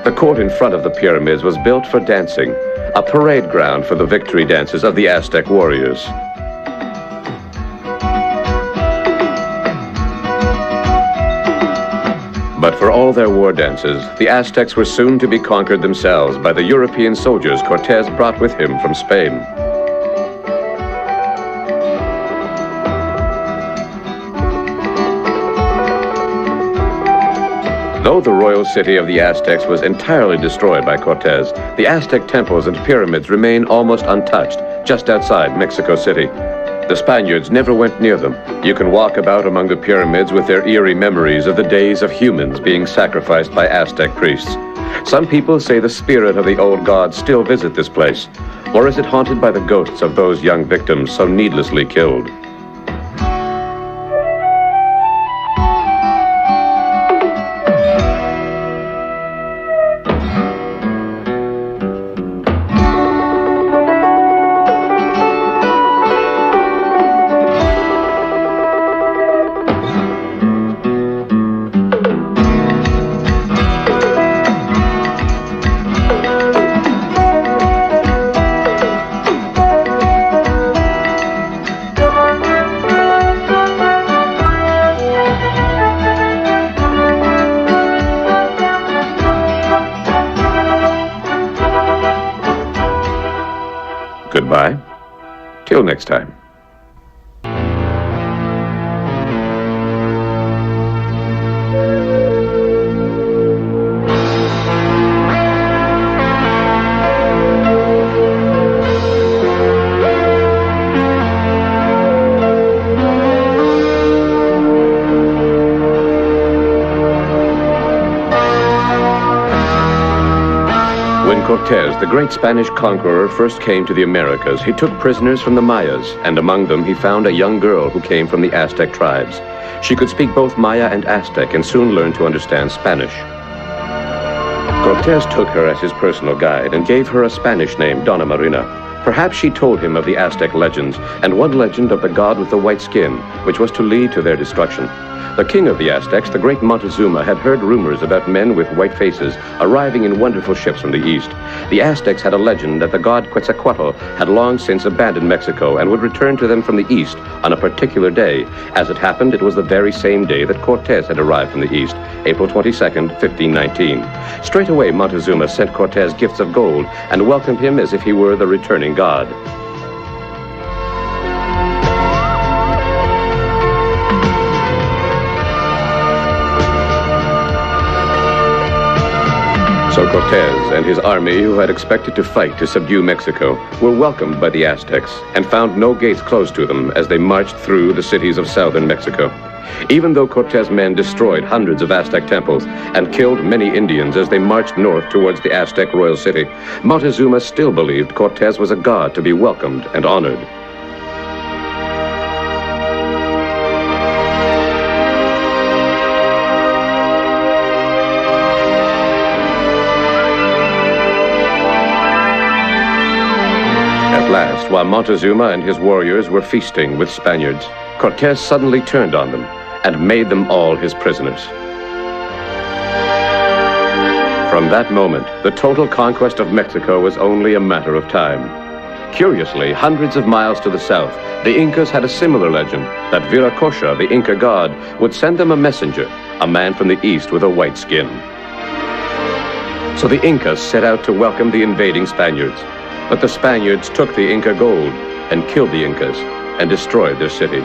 The court in front of the pyramids was built for dancing, a parade ground for the victory dances of the Aztec warriors. But for all their war dances, the Aztecs were soon to be conquered themselves by the European soldiers Cortés brought with him from Spain. Though the royal city of the Aztecs was entirely destroyed by Cortés, the Aztec temples and pyramids remain almost untouched just outside Mexico City. The Spaniards never went near them. You can walk about among the pyramids with their eerie memories of the days of humans being sacrificed by Aztec priests. Some people say the spirit of the old gods still visit this place, or is it haunted by the ghosts of those young victims so needlessly killed? Goodbye. Till next time. When Cortés, the great Spanish conqueror, first came to the Americas, he took prisoners from the Mayas, and among them he found a young girl who came from the Aztec tribes. She could speak both Maya and Aztec and soon learned to understand Spanish. Cortés took her as his personal guide and gave her a Spanish name, Donna Marina. Perhaps she told him of the Aztec legends, and one legend of the god with the white skin, which was to lead to their destruction. The king of the Aztecs, the great Montezuma, had heard rumors about men with white faces arriving in wonderful ships from the east. The Aztecs had a legend that the god Quetzalcoatl had long since abandoned Mexico and would return to them from the east on a particular day. As it happened, it was the very same day that Cortés had arrived from the east, April 22nd, 1519. Straight away, Montezuma sent Cortés gifts of gold and welcomed him as if he were the returning god. So Cortés and his army, who had expected to fight to subdue Mexico, were welcomed by the Aztecs and found no gates closed to them as they marched through the cities of southern Mexico. Even though Cortés' men destroyed hundreds of Aztec temples and killed many Indians as they marched north towards the Aztec royal city, Montezuma still believed Cortés was a god to be welcomed and honored. At last, while Montezuma and his warriors were feasting with Spaniards, Cortés suddenly turned on them and made them all his prisoners. From that moment, the total conquest of Mexico was only a matter of time. Curiously, hundreds of miles to the south, the Incas had a similar legend that Viracocha, the Inca god, would send them a messenger, a man from the east with a white skin. So the Incas set out to welcome the invading Spaniards. But the Spaniards took the Inca gold and killed the Incas and destroyed their cities.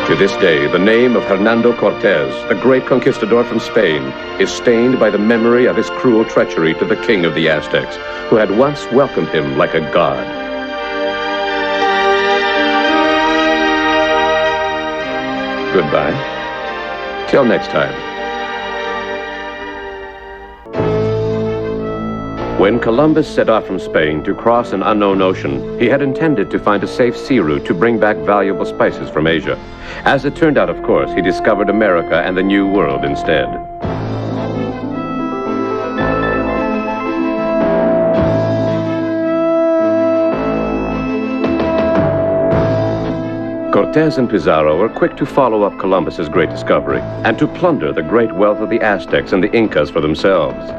To this day, the name of Hernando Cortez, the great conquistador from Spain, is stained by the memory of his cruel treachery to the king of the Aztecs, who had once welcomed him like a god. Goodbye. Till next time. When Columbus set off from Spain to cross an unknown ocean, he had intended to find a safe sea route to bring back valuable spices from Asia. As it turned out, of course, he discovered America and the New World instead. Cortez and Pizarro were quick to follow up Columbus's great discovery and to plunder the great wealth of the Aztecs and the Incas for themselves.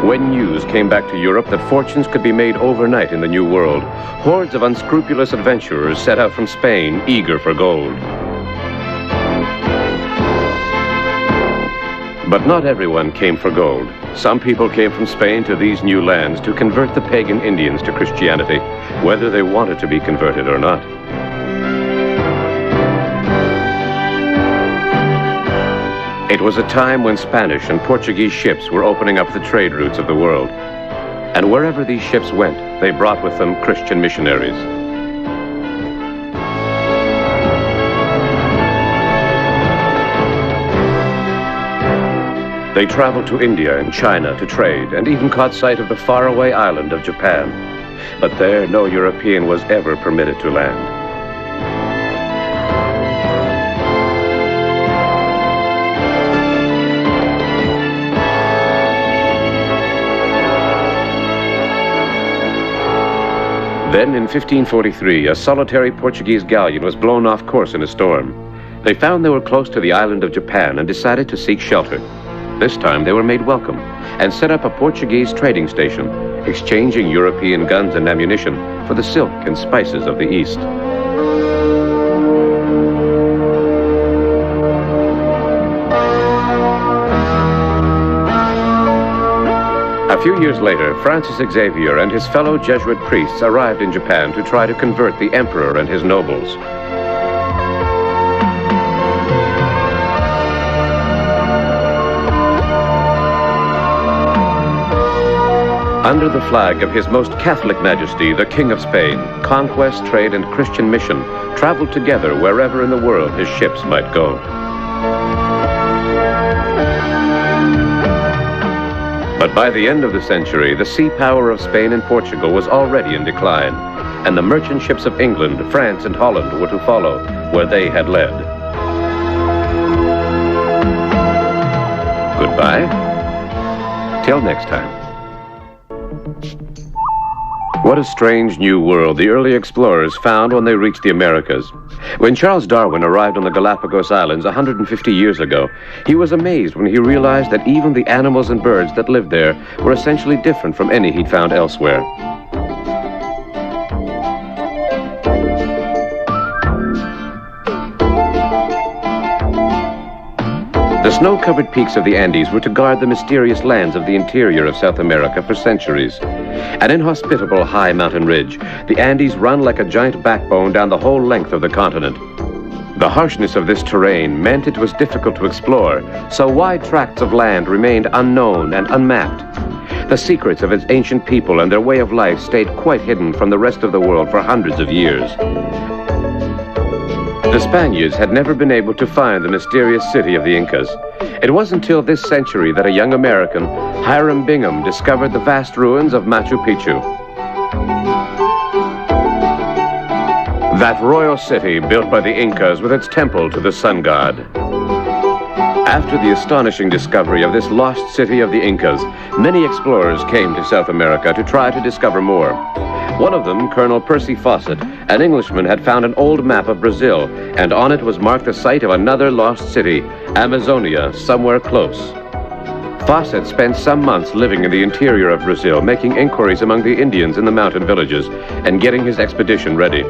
When news came back to Europe that fortunes could be made overnight in the New World, hordes of unscrupulous adventurers set out from Spain, eager for gold. But not everyone came for gold. Some people came from Spain to these new lands to convert the pagan Indians to Christianity, whether they wanted to be converted or not. It was a time when Spanish and Portuguese ships were opening up the trade routes of the world. And wherever these ships went, they brought with them Christian missionaries. They traveled to India and China to trade, and even caught sight of the faraway island of Japan. But there, no European was ever permitted to land. Then, in 1543, a solitary Portuguese galleon was blown off course in a storm. They found they were close to the island of Japan and decided to seek shelter. This time, they were made welcome and set up a Portuguese trading station, exchanging European guns and ammunition for the silk and spices of the East. A few years later, Francis Xavier and his fellow Jesuit priests arrived in Japan to try to convert the emperor and his nobles. Under the flag of His Most Catholic Majesty, the King of Spain, conquest, trade, and Christian mission traveled together wherever in the world his ships might go. But by the end of the century, the sea power of Spain and Portugal was already in decline, and the merchant ships of England, France, and Holland were to follow where they had led. Goodbye. Till next time. What a strange new world the early explorers found when they reached the Americas. When Charles Darwin arrived on the Galapagos Islands 150 years ago, he was amazed when he realized that even the animals and birds that lived there were essentially different from any he'd found elsewhere. The snow-covered peaks of the Andes were to guard the mysterious lands of the interior of South America for centuries. An inhospitable high mountain ridge, the Andes run like a giant backbone down the whole length of the continent. The harshness of this terrain meant it was difficult to explore, so wide tracts of land remained unknown and unmapped. The secrets of its ancient people and their way of life stayed quite hidden from the rest of the world for hundreds of years. The Spaniards had never been able to find the mysterious city of the Incas. It wasn't until this century that a young American, Hiram Bingham, discovered the vast ruins of Machu Picchu. That royal city built by the Incas with its temple to the sun god. After the astonishing discovery of this lost city of the Incas, many explorers came to South America to try to discover more. One of them, Colonel Percy Fawcett, an Englishman, had found an old map of Brazil, and on it was marked the site of another lost city, Amazonia, somewhere close. Fawcett spent some months living in the interior of Brazil, making inquiries among the Indians in the mountain villages, and getting his expedition ready.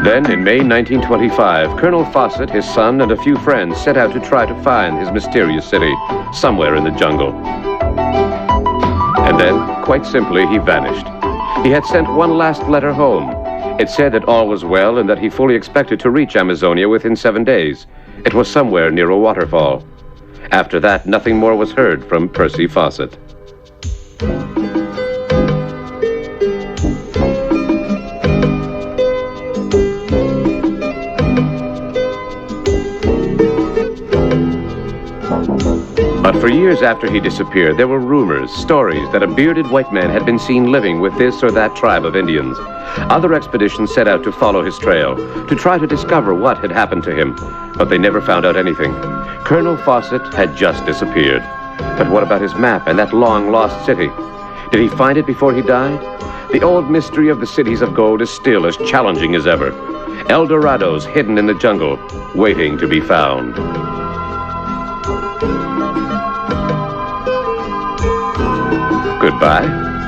Then, in May 1925, Colonel Fawcett, his son, and a few friends set out to try to find his mysterious city, somewhere in the jungle. And then, quite simply, he vanished. He had sent one last letter home. It said that all was well and that he fully expected to reach Amazonia within 7 days. It was somewhere near a waterfall. After that, nothing more was heard from Percy Fawcett. But for years after he disappeared, there were rumors, stories that a bearded white man had been seen living with this or that tribe of Indians. Other expeditions set out to follow his trail, to try to discover what had happened to him, but they never found out anything. Colonel Fawcett had just disappeared. But what about his map and that long-lost city? Did he find it before he died? The old mystery of the cities of gold is still as challenging as ever. El Dorados hidden in the jungle, waiting to be found. Goodbye.